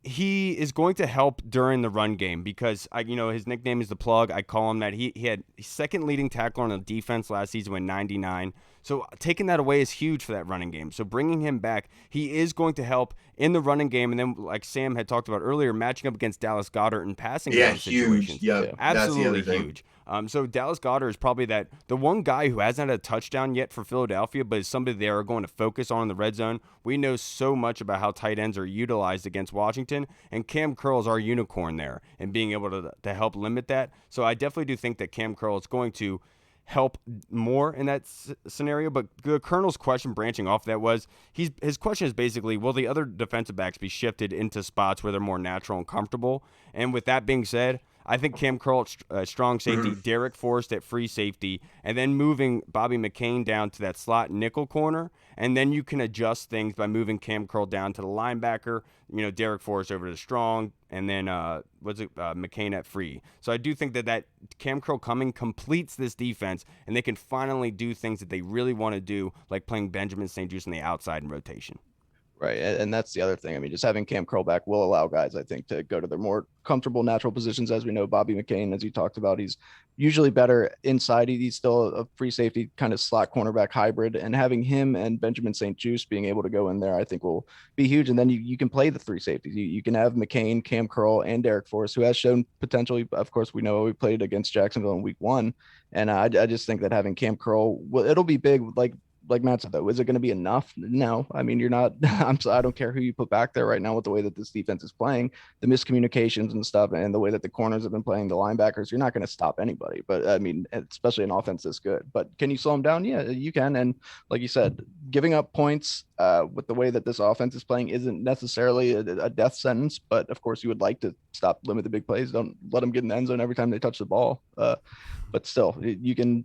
Speaker 1: he is going to help during the run game because his nickname is the Plug. I call him that. He had second leading tackler on the defense last season with 99. So taking that away is huge for that running game. So bringing him back, he is going to help in the running game. And then, like Sam had talked about earlier, matching up against Dallas Goddard in passing down situations.
Speaker 4: Yeah,
Speaker 1: absolutely huge. So Dallas Goddard is probably the one guy who hasn't had a touchdown yet for Philadelphia, but is somebody they are going to focus on in the red zone. We know so much about how tight ends are utilized against Washington, and Cam Curl is our unicorn there and being able to help limit that. So I definitely do think that Cam Curl is going to help more in that scenario. But the Colonel's question branching off that was, his question is basically, will the other defensive backs be shifted into spots where they're more natural and comfortable? And with that being said, I think Cam Curl at strong safety, Derek Forrest at free safety, and then moving Bobby McCain down to that slot nickel corner. And then you can adjust things by moving Cam Curl down to the linebacker, Derek Forrest over to strong, and then McCain at free. So I do think that Cam Curl coming completes this defense, and they can finally do things that they really want to do, like playing Benjamin St. Juste on the outside in rotation.
Speaker 2: Right. And that's the other thing. I mean, just having Cam Curl back will allow guys, I think, to go to their more comfortable natural positions. As we know, Bobby McCain, as you talked about, he's usually better inside. He's still a free safety kind of slot cornerback hybrid. And having him and Benjamin St. Juste being able to go in there, I think will be huge. And then you can play the three safeties. You can have McCain, Cam Curl, and Derek Forrest, who has shown potentially. Of course, we know we played against Jacksonville in week 1. And I just think that having Cam Curl, it'll be big. Like Matt said, though, is it going to be enough? No. I mean, you're not. I don't care who you put back there right now with the way that this defense is playing, the miscommunications and stuff, and the way that the corners have been playing, the linebackers. You're not going to stop anybody. But I mean, especially an offense this good. But can you slow them down? Yeah, you can. And like you said, giving up points with the way that this offense is playing isn't necessarily a death sentence, but of course you would like to limit the big plays. Don't let them get in the end zone every time they touch the ball. But still, you can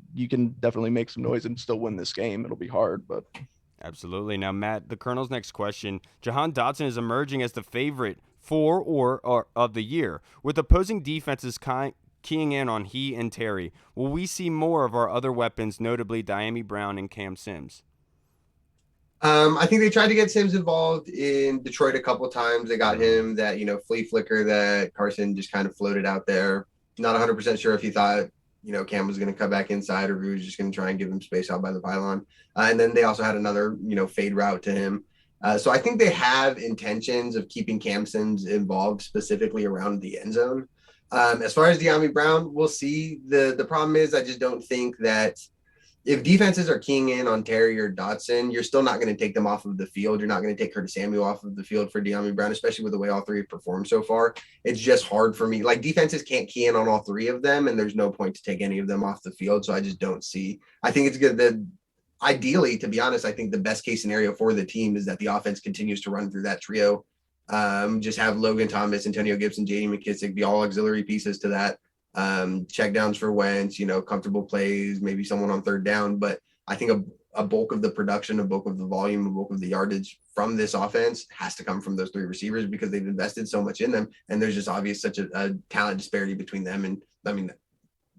Speaker 2: definitely make some noise and still win this game. It'll be hard, but
Speaker 1: absolutely. Now, Matt, the Colonel's next question: Jahan Dotson is emerging as the favorite for or of the year, with opposing defenses keying in on he and Terry. Will we see more of our other weapons, notably Dyami Brown and Cam Sims?
Speaker 4: I think they tried to get Sims involved in Detroit a couple of times. They got him that, flea flicker that Carson just kind of floated out there. Not 100% sure if he thought, Cam was going to come back inside or if he was just going to try and give him space out by the pylon. And then they also had another, fade route to him. So I think they have intentions of keeping Cam Sims involved specifically around the end zone. As far as Dyami Brown, we'll see. The problem is I just don't think that if defenses are keying in on Terry or Dotson, you're still not going to take them off of the field. You're not going to take Curtis Samuel off of the field for Dyami Brown, especially with the way all three have performed so far. It's just hard for me. Like, defenses can't key in on all three of them, and there's no point to take any of them off the field. So I just don't see. I think it's good that ideally, to be honest, I think the best case scenario for the team is that the offense continues to run through that trio. Just have Logan Thomas, Antonio Gibson, J.D. McKissick be all auxiliary pieces to that. Check downs for Wentz, comfortable plays, maybe someone on third down. But I think a bulk of the production, a bulk of the volume, a bulk of the yardage from this offense has to come from those three receivers because they've invested so much in them. And there's just obvious such a talent disparity between them. And I mean,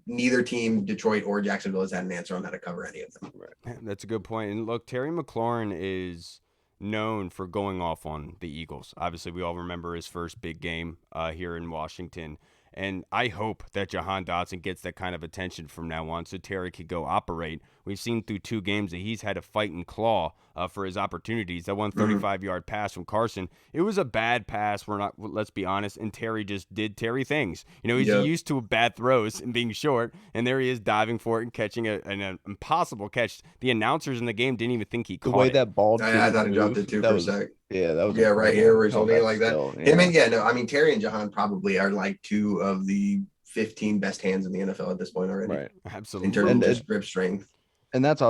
Speaker 4: neither team, Detroit or Jacksonville, has had an answer on how to cover any of them.
Speaker 1: Right. That's a good point. And look, Terry McLaurin is known for going off on the Eagles. Obviously, we all remember his first big game here in Washington. And I hope that Jahan Dotson gets that kind of attention from now on so Terry could go operate. We've seen through 2 games that he's had to fight and claw for his opportunities. That 135-yard pass from Carson, it was a bad pass. Let's be honest. And Terry just did Terry things. He's used to bad throws and being short. And there he is diving for it and catching an impossible catch. The announcers in the game didn't even think he caught it.
Speaker 2: The way that ball
Speaker 4: I thought he dropped it too for a sec.
Speaker 2: Yeah, that was
Speaker 4: right here where he's holding it like that.
Speaker 2: Still, yeah.
Speaker 4: Terry and Jahan probably are like 2 of the 15 best hands in the NFL at this point already.
Speaker 2: Right.
Speaker 1: Absolutely.
Speaker 4: In terms of just grip strength.
Speaker 2: And that's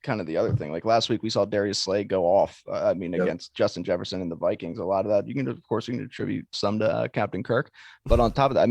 Speaker 2: kind of the other thing. Like last week, we saw Darius Slay go off. Against Justin Jefferson and the Vikings. A lot of that, you can attribute some to Captain Kirk. But on top of that,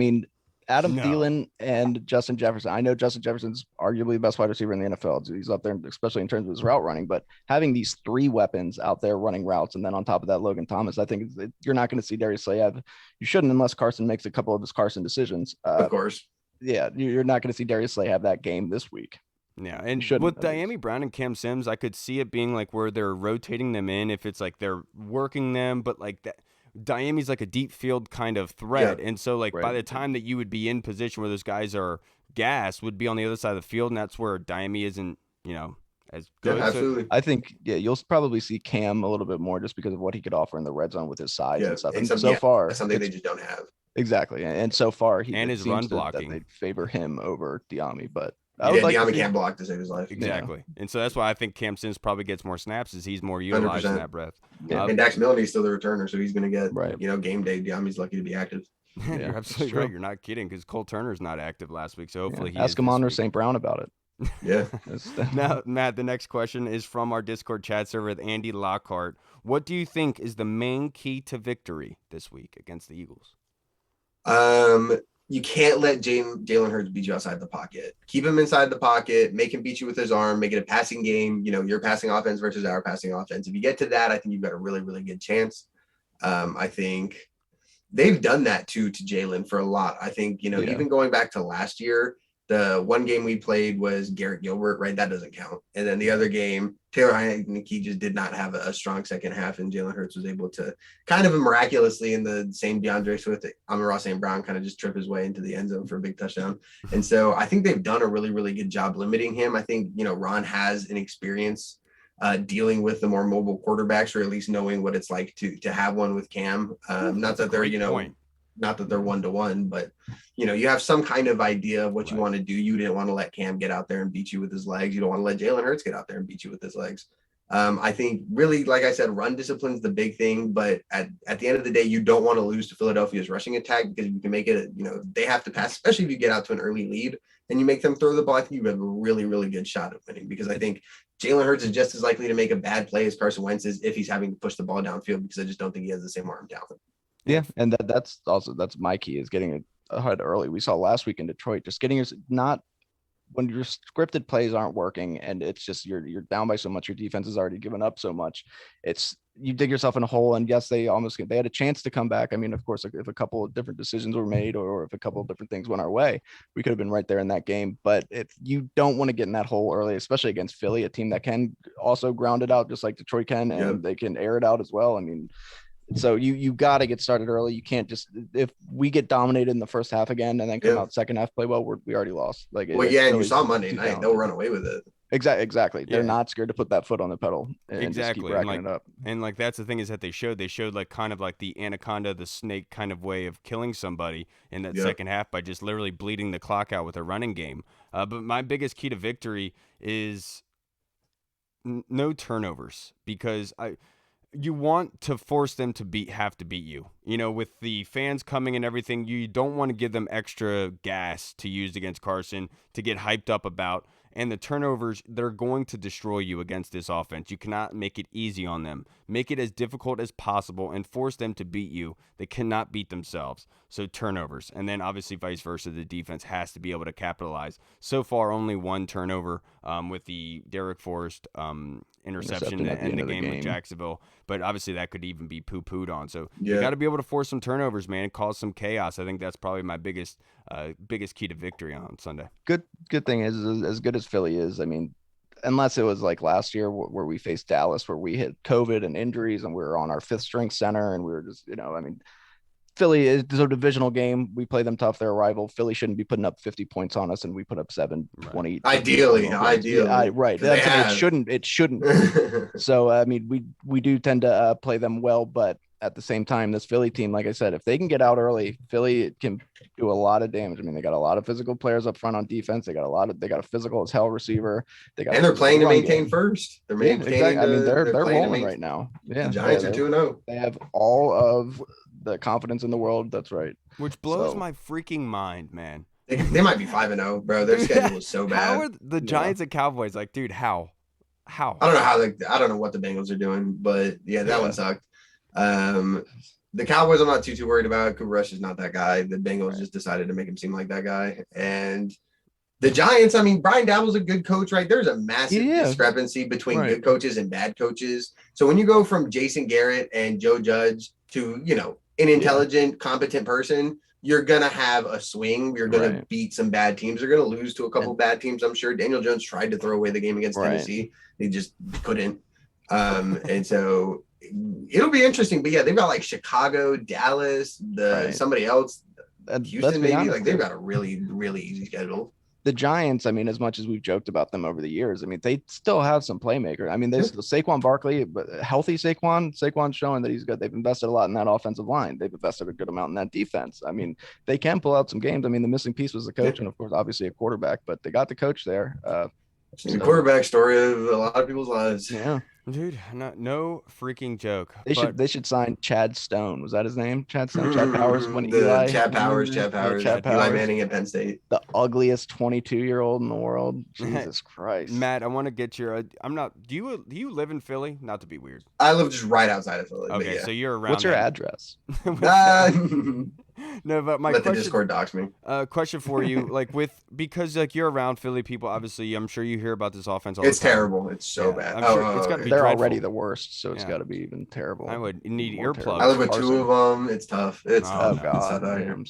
Speaker 2: Adam Thielen and Justin Jefferson. I know Justin Jefferson's arguably the best wide receiver in the NFL. He's up there, especially in terms of his route running. But having these 3 weapons out there running routes, and then on top of that, Logan Thomas, I think you're not going to see Darius Slay have. You shouldn't unless Carson makes a couple of his Carson decisions.
Speaker 4: Of course.
Speaker 2: Yeah, you're not going to see Darius Slay have that game this week.
Speaker 1: Yeah, and with Dyami Brown and Cam Sims, I could see it being like where they're rotating them in if it's like they're working them, but like that. Dyami's like a deep field kind of threat. And so by the time that you would be in position where those guys are gassed would be on the other side of the field. And that's where Dyami isn't, as good.
Speaker 4: Yeah, absolutely.
Speaker 2: So I think, you'll probably see Cam a little bit more just because of what he could offer in the red zone with his size and stuff. And so far,
Speaker 4: that's something they just don't have.
Speaker 2: Exactly. And so far,
Speaker 1: his run blocking,
Speaker 2: they favor him over Dyami, but
Speaker 4: Dyami can't block to save his life.
Speaker 1: Exactly. Yeah. And so that's why I think Cam Sims probably gets more snaps as he's more utilized 100%. In that breath.
Speaker 4: Yeah. And Dax Milne is still the returner, so he's going to get, game day. Dyami's lucky to be active.
Speaker 1: You're absolutely right. You're not kidding because Cole Turner's not active last week, so hopefully he
Speaker 2: ask him on or St. Brown about it.
Speaker 4: Yeah.
Speaker 1: Now, Matt, the next question is from our Discord chat server with Andy Lockhart. What do you think is the main key to victory this week against the Eagles?
Speaker 4: You can't let Jalen Hurts beat you outside the pocket. Keep him inside the pocket, make him beat you with his arm, make it a passing game, your passing offense versus our passing offense. If you get to that, I think you've got a really, really good chance. I think they've done that too to Jalen for a lot. I think, even going back to last year, the one game we played was Garrett Gilbert, right? That doesn't count. And then the other game, Taylor Heineke just did not have a strong second half, and Jalen Hurts was able to kind of miraculously in the same DeAndre Swift, Amon-Ra St. Brown kind of just trip his way into the end zone for a big touchdown. And so I think they've done a really, really good job limiting him. I think, Ron has an experience dealing with the more mobile quarterbacks, or at least knowing what it's like to have one with Cam. Not that they're, not that they're 1-to-1, but you have some kind of idea of what you want to do. You didn't want to let Cam get out there and beat you with his legs. You don't want to let Jalen Hurts get out there and beat you with his legs. I think really, like I said, run discipline is the big thing, but at the end of the day, you don't want to lose to Philadelphia's rushing attack, because you can make it, they have to pass, especially if you get out to an early lead and you make them throw the ball. I think you have a really, really good shot at winning, because I think Jalen Hurts is just as likely to make a bad play as Carson Wentz is if he's having to push the ball downfield, because I just don't think he has the same arm talent.
Speaker 2: Yeah, and that's my key, is getting it ahead early. We saw last week in Detroit, just getting your not when your scripted plays aren't working and it's just you're down by so much, your defense has already given up so much. It's you dig yourself in a hole. And yes, they had a chance to come back. I mean, of course, if a couple of different decisions were made or if a couple of different things went our way, we could have been right there in that game. But if you don't want to get in that hole early, especially against Philly, a team that can also ground it out just like Detroit can, and they can air it out as well. I mean, so you got to get started early. You can't just, if we get dominated in the first half again and then come out second half play well, we already lost. Like,
Speaker 4: and you saw Monday night, they'll run away with it.
Speaker 2: Exactly. They're not scared to put that foot on the pedal and just keep racking it up.
Speaker 1: And like that's the thing, is that they showed like kind of like the anaconda, the snake kind of way of killing somebody in that second half by just literally bleeding the clock out with a running game. But my biggest key to victory is no turnovers, because you want to force them to have to beat you. You know, with the fans coming and everything, you don't want to give them extra gas to use against Carson, to get hyped up about. And the turnovers, they're going to destroy you against this offense. You cannot make it easy on them. Make it as difficult as possible and force them to beat you. They cannot beat themselves. So turnovers. And then obviously vice versa, the defense has to be able to capitalize. So far, only one turnover with the Derek Forrest interception in the game with Jacksonville. But obviously that could even be poo-pooed on. So you got to be able to force some turnovers, man, and cause some chaos. I think that's probably my biggest key to victory on Sunday.
Speaker 2: Good thing is, as good as Philly is, I mean, unless it was like last year where we faced Dallas, where we hit COVID and injuries and we were on our fifth string center and we were just, I mean, Philly is a divisional game. We play them tough. They're a rival. Philly shouldn't be putting up 50 points on us, and we put up 7, 20.
Speaker 4: Ideally.
Speaker 2: Right. It shouldn't. So, I mean, we do tend to play them well, but at the same time, this Philly team, like I said, if they can get out early, Philly can do a lot of damage. I mean, they got a lot of physical players up front on defense. They got a physical as hell receiver.
Speaker 4: They're playing to maintain first. They're maintaining.
Speaker 2: Exactly. I mean, they're rolling right now. Yeah.
Speaker 4: The Giants are 2-0.
Speaker 2: They have all of the confidence in the world. That's right.
Speaker 1: Which blows my freaking mind, man.
Speaker 4: They might be 5-0, bro. Their schedule is so bad.
Speaker 1: How are the Giants and Cowboys like, dude? How?
Speaker 4: I don't know I don't know what the Bengals are doing, but that one sucked. The Cowboys, I'm not too worried about. Cooper Rush is not that guy. The Bengals just decided to make him seem like that guy. And the Giants, I mean, Brian Daboll's a good coach, right? There's a massive discrepancy between good coaches and bad coaches. So when you go from Jason Garrett and Joe Judge to, an intelligent, competent person, you're going to have a swing. You're going to beat some bad teams. You're going to lose to a couple bad teams, I'm sure. Daniel Jones tried to throw away the game against Tennessee. He just couldn't. And so it'll be interesting. But they've got like Chicago, Dallas, somebody else, Houston maybe. Honest, they've got a really, really easy schedule.
Speaker 2: The Giants, I mean, as much as we've joked about them over the years, I mean, they still have some playmaker. I mean, there's Saquon Barkley, but healthy Saquon's showing that he's good. They've invested a lot in that offensive line. They've invested a good amount in that defense. I mean, they can pull out some games. I mean, the missing piece was the coach and, of course, obviously a quarterback, but they got the coach there.
Speaker 4: The quarterback story of a lot of people's lives.
Speaker 2: Yeah.
Speaker 1: Dude, no freaking joke.
Speaker 2: They should sign Chad Stone. Was that his name? Chad Stone? Chad Powers?
Speaker 4: Chad Powers. Eli Manning at Penn State.
Speaker 2: The ugliest 22-year-old in the world. Jesus Christ.
Speaker 1: Matt, I want to get your do you live in Philly? Not to be weird.
Speaker 4: I live just right outside of Philly.
Speaker 1: Okay, so you're around.
Speaker 2: What's your address?
Speaker 1: No, but my
Speaker 4: let the Discord dox me.
Speaker 1: Question for you, because you're around Philly people, obviously, I'm sure you hear about this offense all the time.
Speaker 4: It's terrible. It's so bad.
Speaker 1: It's got to be
Speaker 2: they're
Speaker 1: dreadful.
Speaker 2: Already the worst, so it's got to be even terrible.
Speaker 1: I would need earplugs.
Speaker 4: I live with 2 of them. It's tough. It's tough.
Speaker 2: God,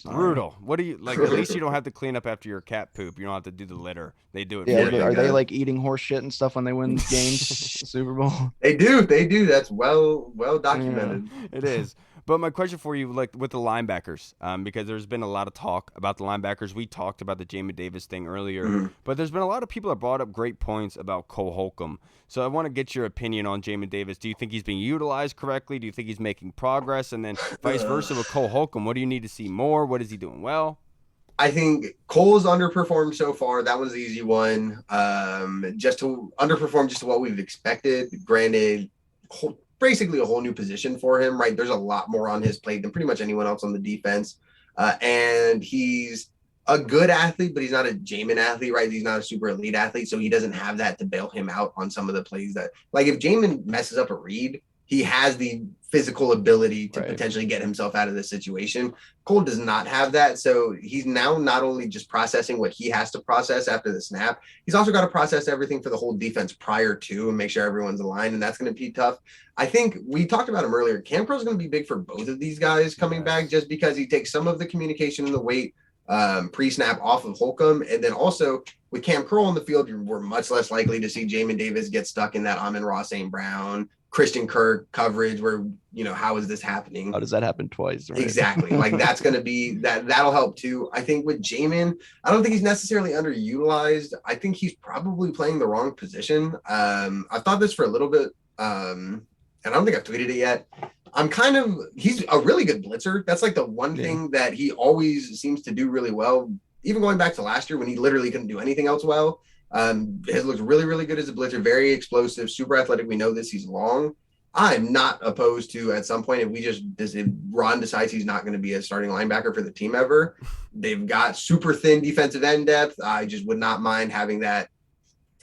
Speaker 1: brutal. What do you like? At least you don't have to clean up after your cat poop. You don't have to do the litter. They do it.
Speaker 2: Yeah, are they like eating horse shit and stuff when they win games? Super Bowl.
Speaker 4: They do. That's well documented.
Speaker 1: Yeah, it is. But my question for you, with the linebackers, because there's been a lot of talk about the linebackers. We talked about the Jamin Davis thing earlier, but there's been a lot of people that brought up great points about Cole Holcomb. So I want to get your opinion on Jamin Davis. Do you think he's being utilized correctly? Do you think he's making progress? And then vice versa with Cole Holcomb, what do you need to see more? What is he doing well?
Speaker 4: I think Cole's underperformed so far. That was the easy one. Just to underperform just to what we've expected. Granted, basically a whole new position for him, right? There's a lot more on his plate than pretty much anyone else on the defense. And he's a good athlete, but he's not a Jamin athlete, right? He's not a super elite athlete, so he doesn't have that to bail him out on some of the plays that, like, if Jamin messes up a read, he has the physical ability to potentially get himself out of this situation. Cole does not have that, so he's now not only just processing what he has to process after the snap, he's also got to process everything for the whole defense prior to and make sure everyone's aligned, and that's going to be tough. I think we talked about him earlier. Cam Curl is going to be big for both of these guys coming back, just because he takes some of the communication and the weight pre-snap off of Holcomb, and then also with Cam Curl on the field, we're much less likely to see Jamin Davis get stuck in that Amon-Ra St. Brown, Christian Kirk coverage where, how is this happening?
Speaker 2: How does that happen twice? Right?
Speaker 4: Exactly. Like, that's going to be that'll help too. I think with Jamin, I don't think he's necessarily underutilized. I think he's probably playing the wrong position. I've thought this for a little bit, and I don't think I've tweeted it yet. He's a really good blitzer. That's like the one thing that he always seems to do really well. Even going back to last year when he literally couldn't do anything else well. Has looked really, really good as a blitzer, very explosive, super athletic. We know this, he's long. I'm not opposed to, at some point, if Ron decides he's not going to be a starting linebacker for the team ever, they've got super thin defensive end depth. I just would not mind having that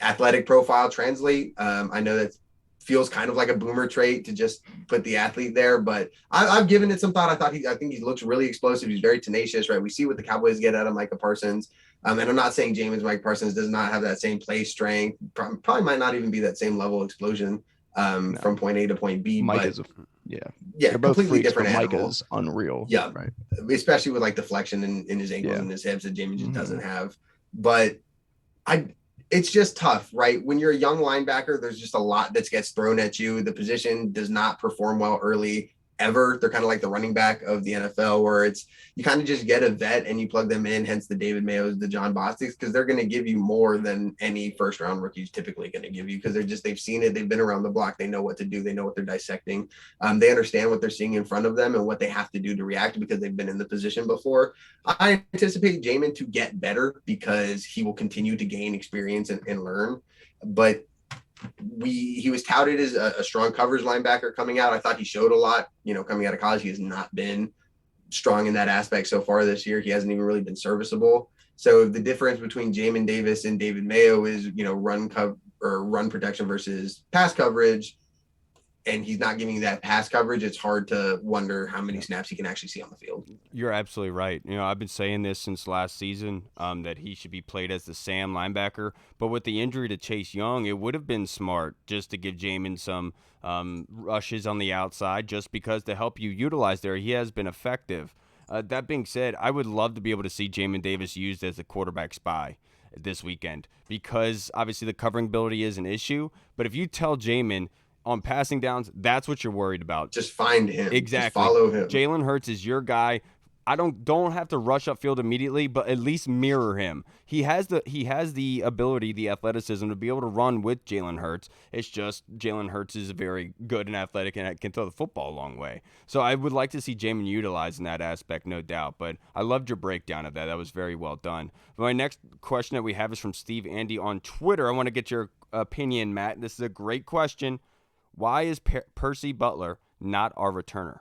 Speaker 4: athletic profile translate. I know that feels kind of like a boomer trait to just put the athlete there, but I've given it some thought. I think he looks really explosive. He's very tenacious, right? We see what the Cowboys get out of Micah Parsons. And I'm not saying Mike Parsons does not have that same play strength. Probably might not even be that same level of explosion from point A to point B.
Speaker 2: Mike
Speaker 4: but
Speaker 2: is
Speaker 4: they're
Speaker 2: completely
Speaker 4: freaks, different
Speaker 2: Mike
Speaker 4: animals.
Speaker 2: is unreal.
Speaker 4: Yeah,
Speaker 2: right.
Speaker 4: Especially with like the flexion in his ankles and his hips that Jamin just doesn't have. But it's just tough, right? When you're a young linebacker, there's just a lot that gets thrown at you. The position does not perform well early ever. They're kind of like the running back of the NFL, where you kind of just get a vet and you plug them in, hence the David Mayos, the John Bostics, because they're going to give you more than any first round rookie is typically going to give you, because they've seen it, they've been around the block, they know what to do, they know what they're dissecting, they understand what they're seeing in front of them and what they have to do to react because they've been in the position before. I anticipate Jamin to get better because he will continue to gain experience and learn, but he was touted as a strong coverage linebacker coming out. I thought he showed a lot, coming out of college. He has not been strong in that aspect so far this year. He hasn't even really been serviceable. So the difference between Jamin Davis and David Mayo is, run protection versus pass coverage. And he's not giving that pass coverage. It's hard to wonder how many snaps he can actually see on the field.
Speaker 1: You're absolutely right. I've been saying this since last season, that he should be played as the Sam linebacker. But with the injury to Chase Young, it would have been smart just to give Jamin some rushes on the outside, just because to help you utilize there. He has been effective. That being said, I would love to be able to see Jamin Davis used as a quarterback spy this weekend, because obviously the covering ability is an issue. But if you tell Jamin, on passing downs, that's what you're worried about.
Speaker 4: Just find him.
Speaker 1: Exactly.
Speaker 4: Just follow him.
Speaker 1: Jalen Hurts is your guy. I don't have to rush upfield immediately, but at least mirror him. He has the ability, the athleticism to be able to run with Jalen Hurts. It's just Jalen Hurts is very good and athletic and can throw the football a long way. So I would like to see Jamin utilized in that aspect, no doubt. But I loved your breakdown of that. That was very well done. My next question that we have is from Steve Andy on Twitter. I want to get your opinion, Matt. This is a great question. Why is Percy Butler not our returner?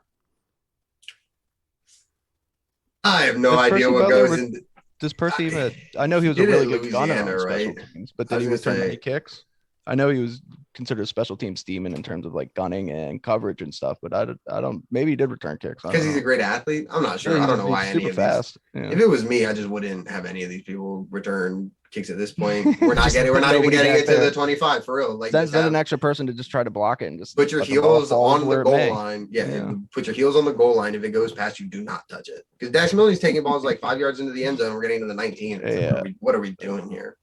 Speaker 4: I have no idea what goes into.
Speaker 2: Does Percy even? I know he was a really good gunner on special teams, but did he return any kicks? I know he was considered a special teams demon in terms of like gunning and coverage and stuff, but I don't. Maybe he did return kicks
Speaker 4: because he's a great athlete. I'm not sure. I don't know why any of
Speaker 2: fast.
Speaker 4: These. Yeah. If it was me, I just wouldn't have any of these people return kicks at this point. We're not even getting it to the 25 for real. Like,
Speaker 2: that's an extra person to just try to block it and just
Speaker 4: put your heels on the goal line. Yeah, put your heels on the goal line. If it goes past you, do not touch it. Because Dax Milne's taking balls like 5 yards into the end zone. We're getting to the 19. Like, what are we doing here?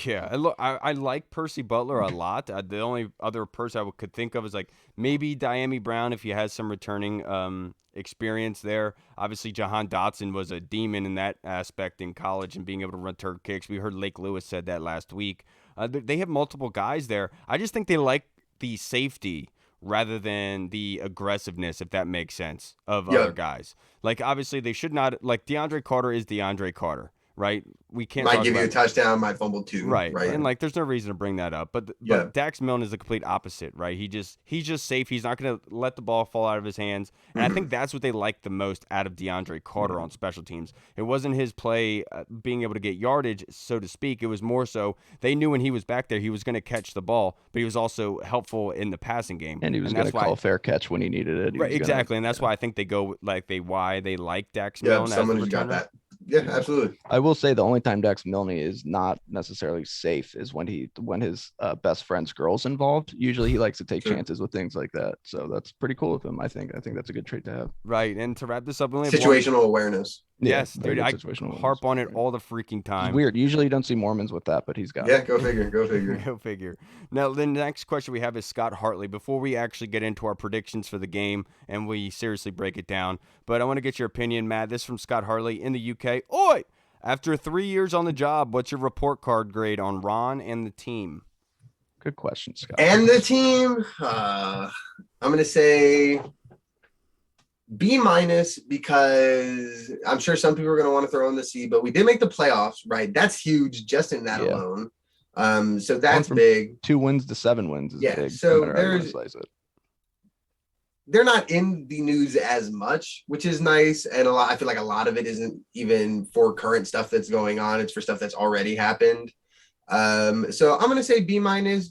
Speaker 1: Yeah, and look, I like Percy Butler a lot. The only other person I could think of is like maybe Diami Brown if he has some returning experience there. Obviously, Jahan Dotson was a demon in that aspect in college and being able to return kicks. We heard Lake Lewis said that last week. They have multiple guys there. I just think they like the safety rather than the aggressiveness, if that makes sense, of other guys. Like, obviously, they should not – like, DeAndre Carter is DeAndre Carter. right? We can't
Speaker 4: Might
Speaker 1: talk
Speaker 4: give you
Speaker 1: about
Speaker 4: a touchdown, might fumble 2.
Speaker 1: right. And like there's no reason to bring that up. But Dax Milne is the complete opposite, right? He's just safe. He's not going to let the ball fall out of his hands. And I think that's what they liked the most out of DeAndre Carter on special teams. It wasn't his play being able to get yardage, so to speak. It was more so they knew when he was back there he was going to catch the ball, but he was also helpful in the passing game.
Speaker 2: And he was going to call fair catch when he needed it.
Speaker 1: Right, exactly. And that's why I think they go why they like Dax Milne as
Speaker 4: someone
Speaker 1: the
Speaker 4: who's got
Speaker 1: returner.
Speaker 4: that. Yeah, absolutely.
Speaker 2: I will say the only time Dax Milne is not necessarily safe is when his best friend's girl's involved. Usually he likes to take chances with things like that. So that's pretty cool of him. I think that's a good trait to have.
Speaker 1: Right. And to wrap this up, we only have
Speaker 4: situational awareness.
Speaker 1: Yes,
Speaker 2: Yeah,
Speaker 1: dude, I harp on it all the freaking time.
Speaker 2: It's weird. Usually you don't see Mormons with that, but he's got
Speaker 4: it.
Speaker 2: it.
Speaker 4: Go figure.
Speaker 1: Go figure. Now, the next question we have is Scott Hartley. Before we actually get into our predictions for the game and we seriously break it down, but I want to get your opinion, Matt. This is from Scott Hartley in the UK. Oi! After 3 years on the job, what's your report card grade on Ron and the team?
Speaker 2: Good question, Scott.
Speaker 4: And the team, I'm going to say B- because I'm sure some people are going to want to throw in the C, but we did make the playoffs, right? That's huge just in that alone. So that's big.
Speaker 2: 2 wins to 7 wins is big.
Speaker 4: So they're not in the news as much, which is nice. And I feel like a lot of it isn't even for current stuff that's going on. It's for stuff that's already happened. So I'm going to say B-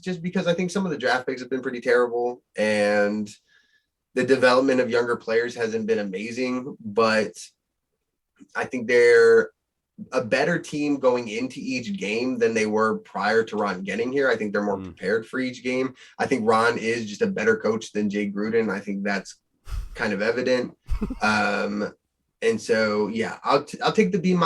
Speaker 4: just because I think some of the draft picks have been pretty terrible and the development of younger players hasn't been amazing, but I think they're a better team going into each game than they were prior to Ron getting here. I think they're more prepared for each game. I think Ron is just a better coach than Jay Gruden. I think that's kind of evident. And so, yeah, I'll take the B-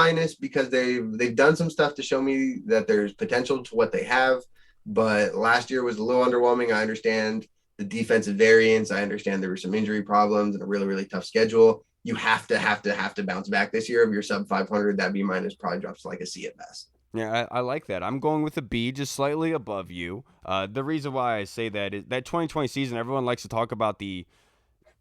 Speaker 4: because they've done some stuff to show me that there's potential to what they have. But last year was a little underwhelming. I understand the defensive variance. I understand there were some injury problems and a really, really tough schedule. You have to bounce back this year. If you're sub 500, that B- probably drops to like a C at best.
Speaker 1: Yeah, I like that. I'm going with a B, just slightly above you. The reason why I say that is that 2020 season, everyone likes to talk about the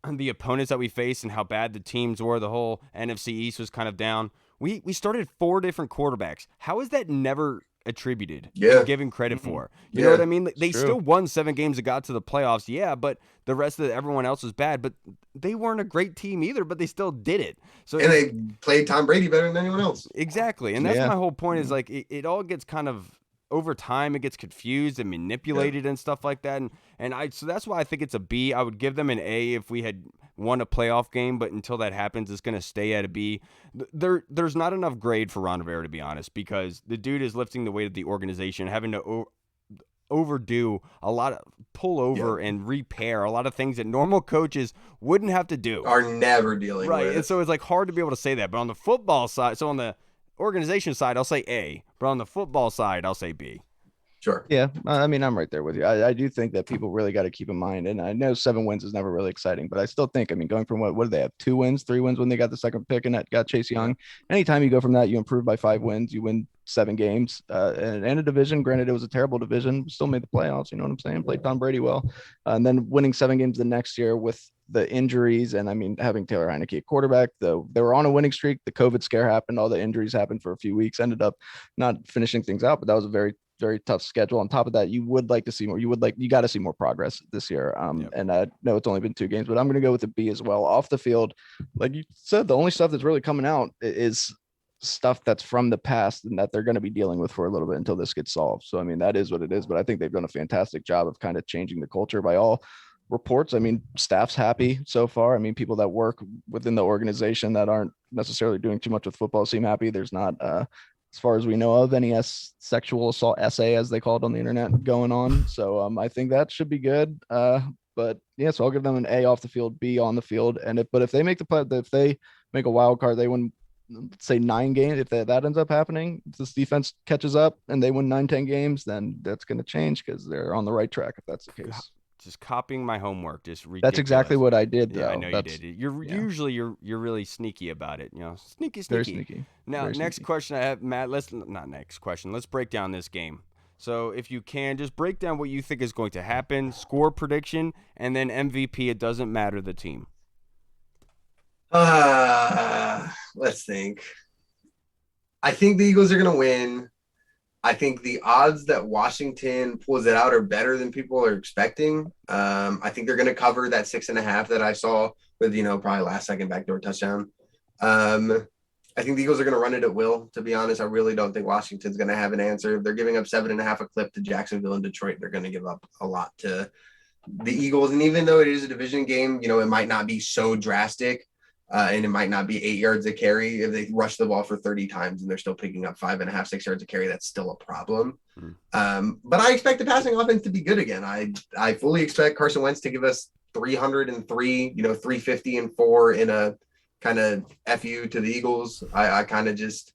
Speaker 1: opponents that we faced and how bad the teams were. The whole NFC East was kind of down. We started 4 different quarterbacks. How is that never attributed? Given credit for. You know what I mean? They still won 7 games that got to the playoffs, but the rest of everyone else was bad. But they weren't a great team either, but they still did it. So
Speaker 4: they played Tom Brady better than anyone else.
Speaker 1: Exactly. And that's my whole point is like it all gets kind of over time it gets confused and manipulated and stuff like that. So that's why I think it's a B. I would give them an A if we had won a playoff game, but until that happens, it's going to stay at a B. There's not enough grade for Ron Rivera, to be honest, because the dude is lifting the weight of the organization, having to overdo a lot of pull over and repair a lot of things that normal coaches wouldn't have to do.
Speaker 4: Are never dealing with.
Speaker 1: Right. And so it's like hard to be able to say that. But on the football side, so on the organization side, I'll say A, but on the football side, I'll say B.
Speaker 4: Sure.
Speaker 2: Yeah, I mean, I'm right there with you. I do think that people really got to keep in mind, and I know 7 wins is never really exciting, but I still think, I mean, going from what did they have? 2 wins, 3 wins when they got the second pick and that got Chase Young. Anytime you go from that, you improve by 5 wins, you win 7 games, and a division. Granted, it was a terrible division, still made the playoffs. You know what I'm saying? Played Tom Brady well, and then winning 7 games the next year with the injuries, and I mean, having Taylor Heineke at quarterback, though they were on a winning streak. The COVID scare happened, all the injuries happened for a few weeks, ended up not finishing things out, but that was a very, very tough schedule. On top of that, you would like to see more. You got to see more progress this year. And I know it's only been 2 games, but I'm going to go with the B as well. Off the field, like you said, the only stuff that's really coming out is stuff that's from the past and that they're going to be dealing with for a little bit until this gets solved. So, I mean, that is what it is, but I think they've done a fantastic job of kind of changing the culture by all reports. I mean, staff's happy so far. I mean, people that work within the organization that aren't necessarily doing too much with football seem happy. There's not, as far as we know of, any sexual assault essay, as they call it on the internet, going on. So I think that should be good. But yeah, so I'll give them an A off the field, B on the field. And if they make if they make a wild card, they win, let's say 9 games. If that ends up happening, if this defense catches up and they win 9-10 games, then that's going to change because they're on the right track. If that's the case.
Speaker 1: Just copying my homework. Just ridiculous.
Speaker 2: That's exactly what I did. Though.
Speaker 1: Yeah, I know you did. Usually you're really sneaky about it. You know, sneaky.
Speaker 2: Very sneaky.
Speaker 1: Now,
Speaker 2: Very
Speaker 1: next
Speaker 2: sneaky.
Speaker 1: question I have, Matt. Let's break down this game. So if you can, just break down what you think is going to happen, score prediction, and then MVP. It doesn't matter the team.
Speaker 4: Let's think. I think the Eagles are going to win. I think the odds that Washington pulls it out are better than people are expecting. I think they're going to cover that 6.5 that I saw with, probably last second backdoor touchdown. I think the Eagles are going to run it at will, to be honest. I really don't think Washington's going to have an answer. If they're giving up 7.5 a clip to Jacksonville and Detroit, they're going to give up a lot to the Eagles. And even though it is a division game, it might not be so drastic. And it might not be 8 yards a carry. If they rush the ball for 30 times and they're still picking up 5.5, 6 yards a carry, that's still a problem. But I expect the passing offense to be good again. I fully expect Carson Wentz to give us 303, 350 and 4 in a kind of FU to the Eagles. I kind of just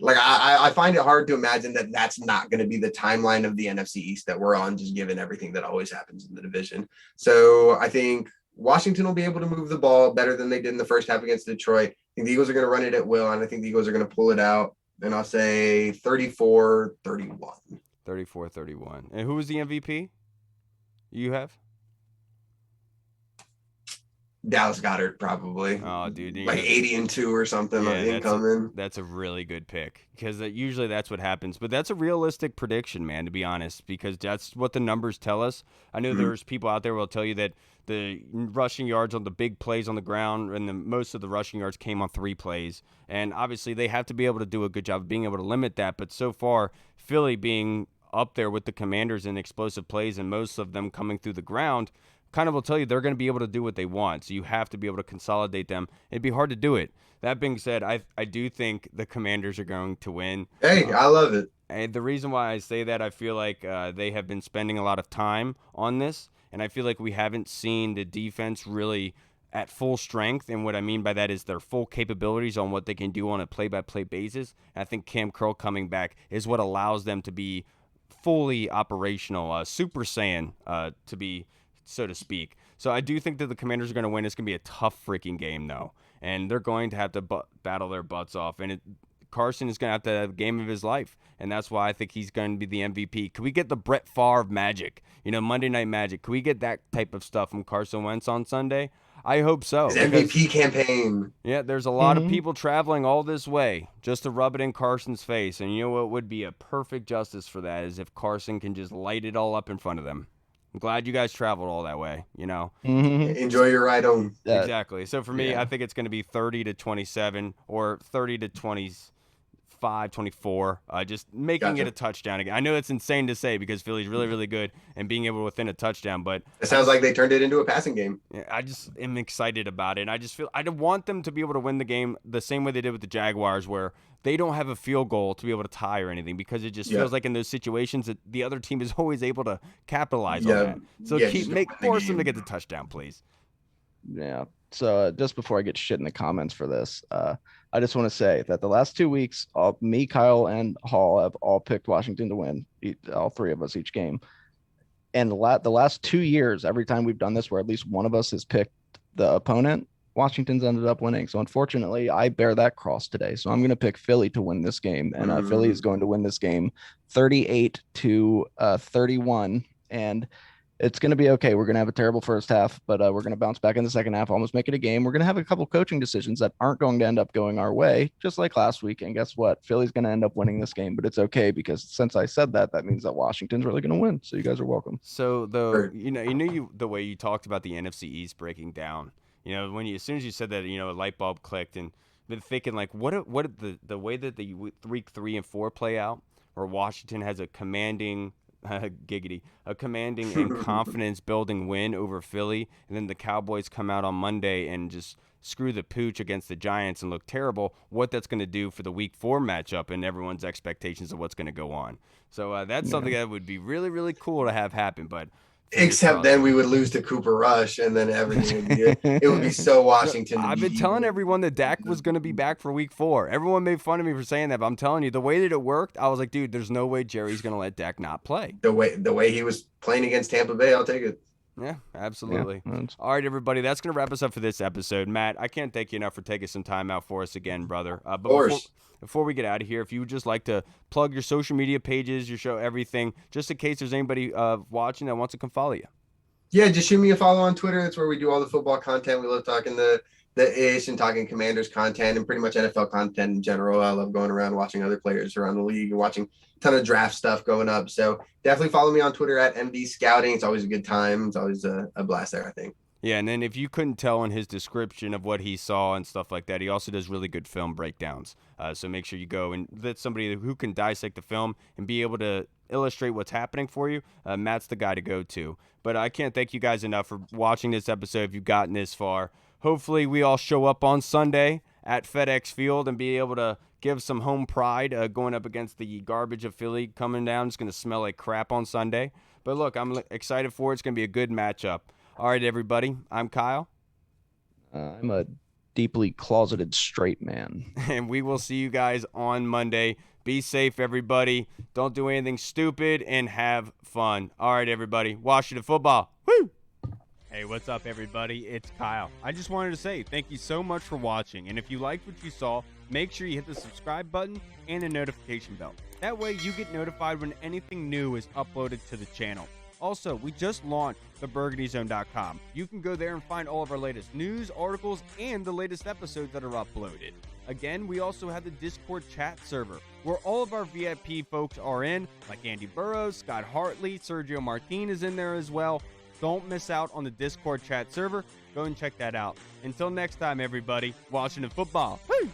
Speaker 4: I find it hard to imagine that that's not going to be the timeline of the NFC East that we're on, just given everything that always happens in the division. So I think Washington will be able to move the ball better than they did in the first half against Detroit. I think the Eagles are going to run it at will, and I think the Eagles are going to pull it out. And I'll say 34-31.
Speaker 1: 34-31. And who was the MVP you have?
Speaker 4: Dallas Goddard, probably.
Speaker 1: Oh, dude.
Speaker 4: 80-2 or something on incoming.
Speaker 1: That's a really good pick, because usually that's what happens. But that's a realistic prediction, man, to be honest, because that's what the numbers tell us. I know there's people out there who will tell you that the rushing yards on the big plays on the ground, and most of the rushing yards came on 3 plays. And obviously they have to be able to do a good job of being able to limit that. But so far, Philly being up there with the Commanders in explosive plays and most of them coming through the ground, kind of will tell you they're going to be able to do what they want. So you have to be able to consolidate them. It'd be hard to do it. That being said, I do think the Commanders are going to win.
Speaker 4: Hey, I love it.
Speaker 1: And the reason why I say that, I feel like they have been spending a lot of time on this, and I feel like we haven't seen the defense really at full strength. And what I mean by that is their full capabilities on what they can do on a play-by-play basis. And I think Cam Curl coming back is what allows them to be fully operational, Super Saiyan, to be, so to speak. So I do think that the Commanders are going to win. It's going to be a tough freaking game, though. And they're going to have to battle their butts off. And Carson is going to have to have a game of his life. And that's why I think he's going to be the MVP. Could we get the Brett Favre magic? Monday Night Magic. Could we get that type of stuff from Carson Wentz on Sunday? I hope so.
Speaker 4: His MVP campaign.
Speaker 1: Yeah, there's a lot of people traveling all this way just to rub it in Carson's face. And you know what would be a perfect justice for that is if Carson can just light it all up in front of them. I'm glad you guys traveled all that way,
Speaker 4: Enjoy your ride home.
Speaker 1: Exactly. So for me, I think it's going to be 30-27 or 30-25, 24, just making it a touchdown again. I know it's insane to say because Philly's really, really good and being able to within a touchdown, but
Speaker 4: it sounds like they turned it into a passing game.
Speaker 1: Yeah, I just am excited about it. And I just feel I want them to be able to win the game the same way they did with the Jaguars, where they don't have a field goal to be able to tie or anything, because it just feels like in those situations that the other team is always able to capitalize on that. So force them to get the touchdown, please.
Speaker 2: Yeah. So just before I get shit in the comments for this, I just want to say that the last 2 weeks, me, Kyle, and Hall have all picked Washington to win, all 3 of us each game. And the last 2 years, every time we've done this where at least one of us has picked the opponent, Washington's ended up winning. So unfortunately, I bear that cross today. So I'm going to pick Philly to win this game. And Philly is going to win this game 38-31. And it's going to be okay. We're going to have a terrible first half, but we're going to bounce back in the second half, almost make it a game. We're going to have a couple coaching decisions that aren't going to end up going our way, just like last week. And guess what? Philly's going to end up winning this game, but it's okay because since I said that, that means that Washington's really going to win. So you guys are welcome.
Speaker 1: So the way you talked about the NFC East breaking down, as soon as you said that, a light bulb clicked, and been thinking like, what the way that the week 3 and 4 play out, where Washington has a commanding and confidence building win over Philly, and then the Cowboys come out on Monday and just screw the pooch against the Giants and look terrible, what that's going to do for the week 4 matchup and everyone's expectations of what's going to go on. So that's something that would be really, really cool to have happen, but
Speaker 4: except then we would lose to Cooper Rush, and then everything would be it would be so Washington.
Speaker 1: I've been telling everyone that Dak was going to be back for week 4. Everyone made fun of me for saying that, but I'm telling you, the way that it worked, I was like, dude, there's no way Jerry's going to let Dak not play.
Speaker 4: The way he was playing against Tampa Bay, I'll take it.
Speaker 1: Yeah, absolutely. Yeah. All right, everybody, that's going to wrap us up for this episode. Matt, I can't thank you enough for taking some time out for us again, brother.
Speaker 4: Of course.
Speaker 1: Before we get out of here, if you would just like to plug your social media pages, your show, everything, just in case there's anybody watching that wants to come follow you.
Speaker 4: Yeah, just shoot me a follow on Twitter. That's where we do all the football content. We love talking the the ish and talking Commanders content and pretty much NFL content in general. I love going around watching other players around the league and watching a ton of draft stuff going up. So definitely follow me on Twitter at MV Scouting. It's always a good time. It's always a blast there, I think.
Speaker 1: Yeah, and then if you couldn't tell in his description of what he saw and stuff like that, he also does really good film breakdowns. So make sure you go, and that's somebody who can dissect the film and be able to illustrate what's happening for you. Matt's the guy to go to. But I can't thank you guys enough for watching this episode if you've gotten this far. Hopefully we all show up on Sunday at FedEx Field and be able to give some home pride going up against the garbage of Philly coming down. It's going to smell like crap on Sunday. But look, I'm excited for it. It's going to be a good matchup. All right, everybody. I'm Kyle.
Speaker 2: I'm a deeply closeted straight man.
Speaker 1: And we will see you guys on Monday. Be safe, everybody. Don't do anything stupid and have fun. All right, everybody. Washington football. Woo! Hey, what's up, everybody? It's Kyle. I just wanted to say thank you so much for watching. And if you liked what you saw, make sure you hit the subscribe button and the notification bell. That way you get notified when anything new is uploaded to the channel. Also, we just launched theburgundyzone.com. You can go there and find all of our latest news, articles, and the latest episodes that are uploaded. Again, we also have the Discord chat server, where all of our VIP folks are in, like Andy Burrows, Scott Hartley, Sergio Martin is in there as well. Don't miss out on the Discord chat server. Go and check that out. Until next time, everybody, Washington football. Woo!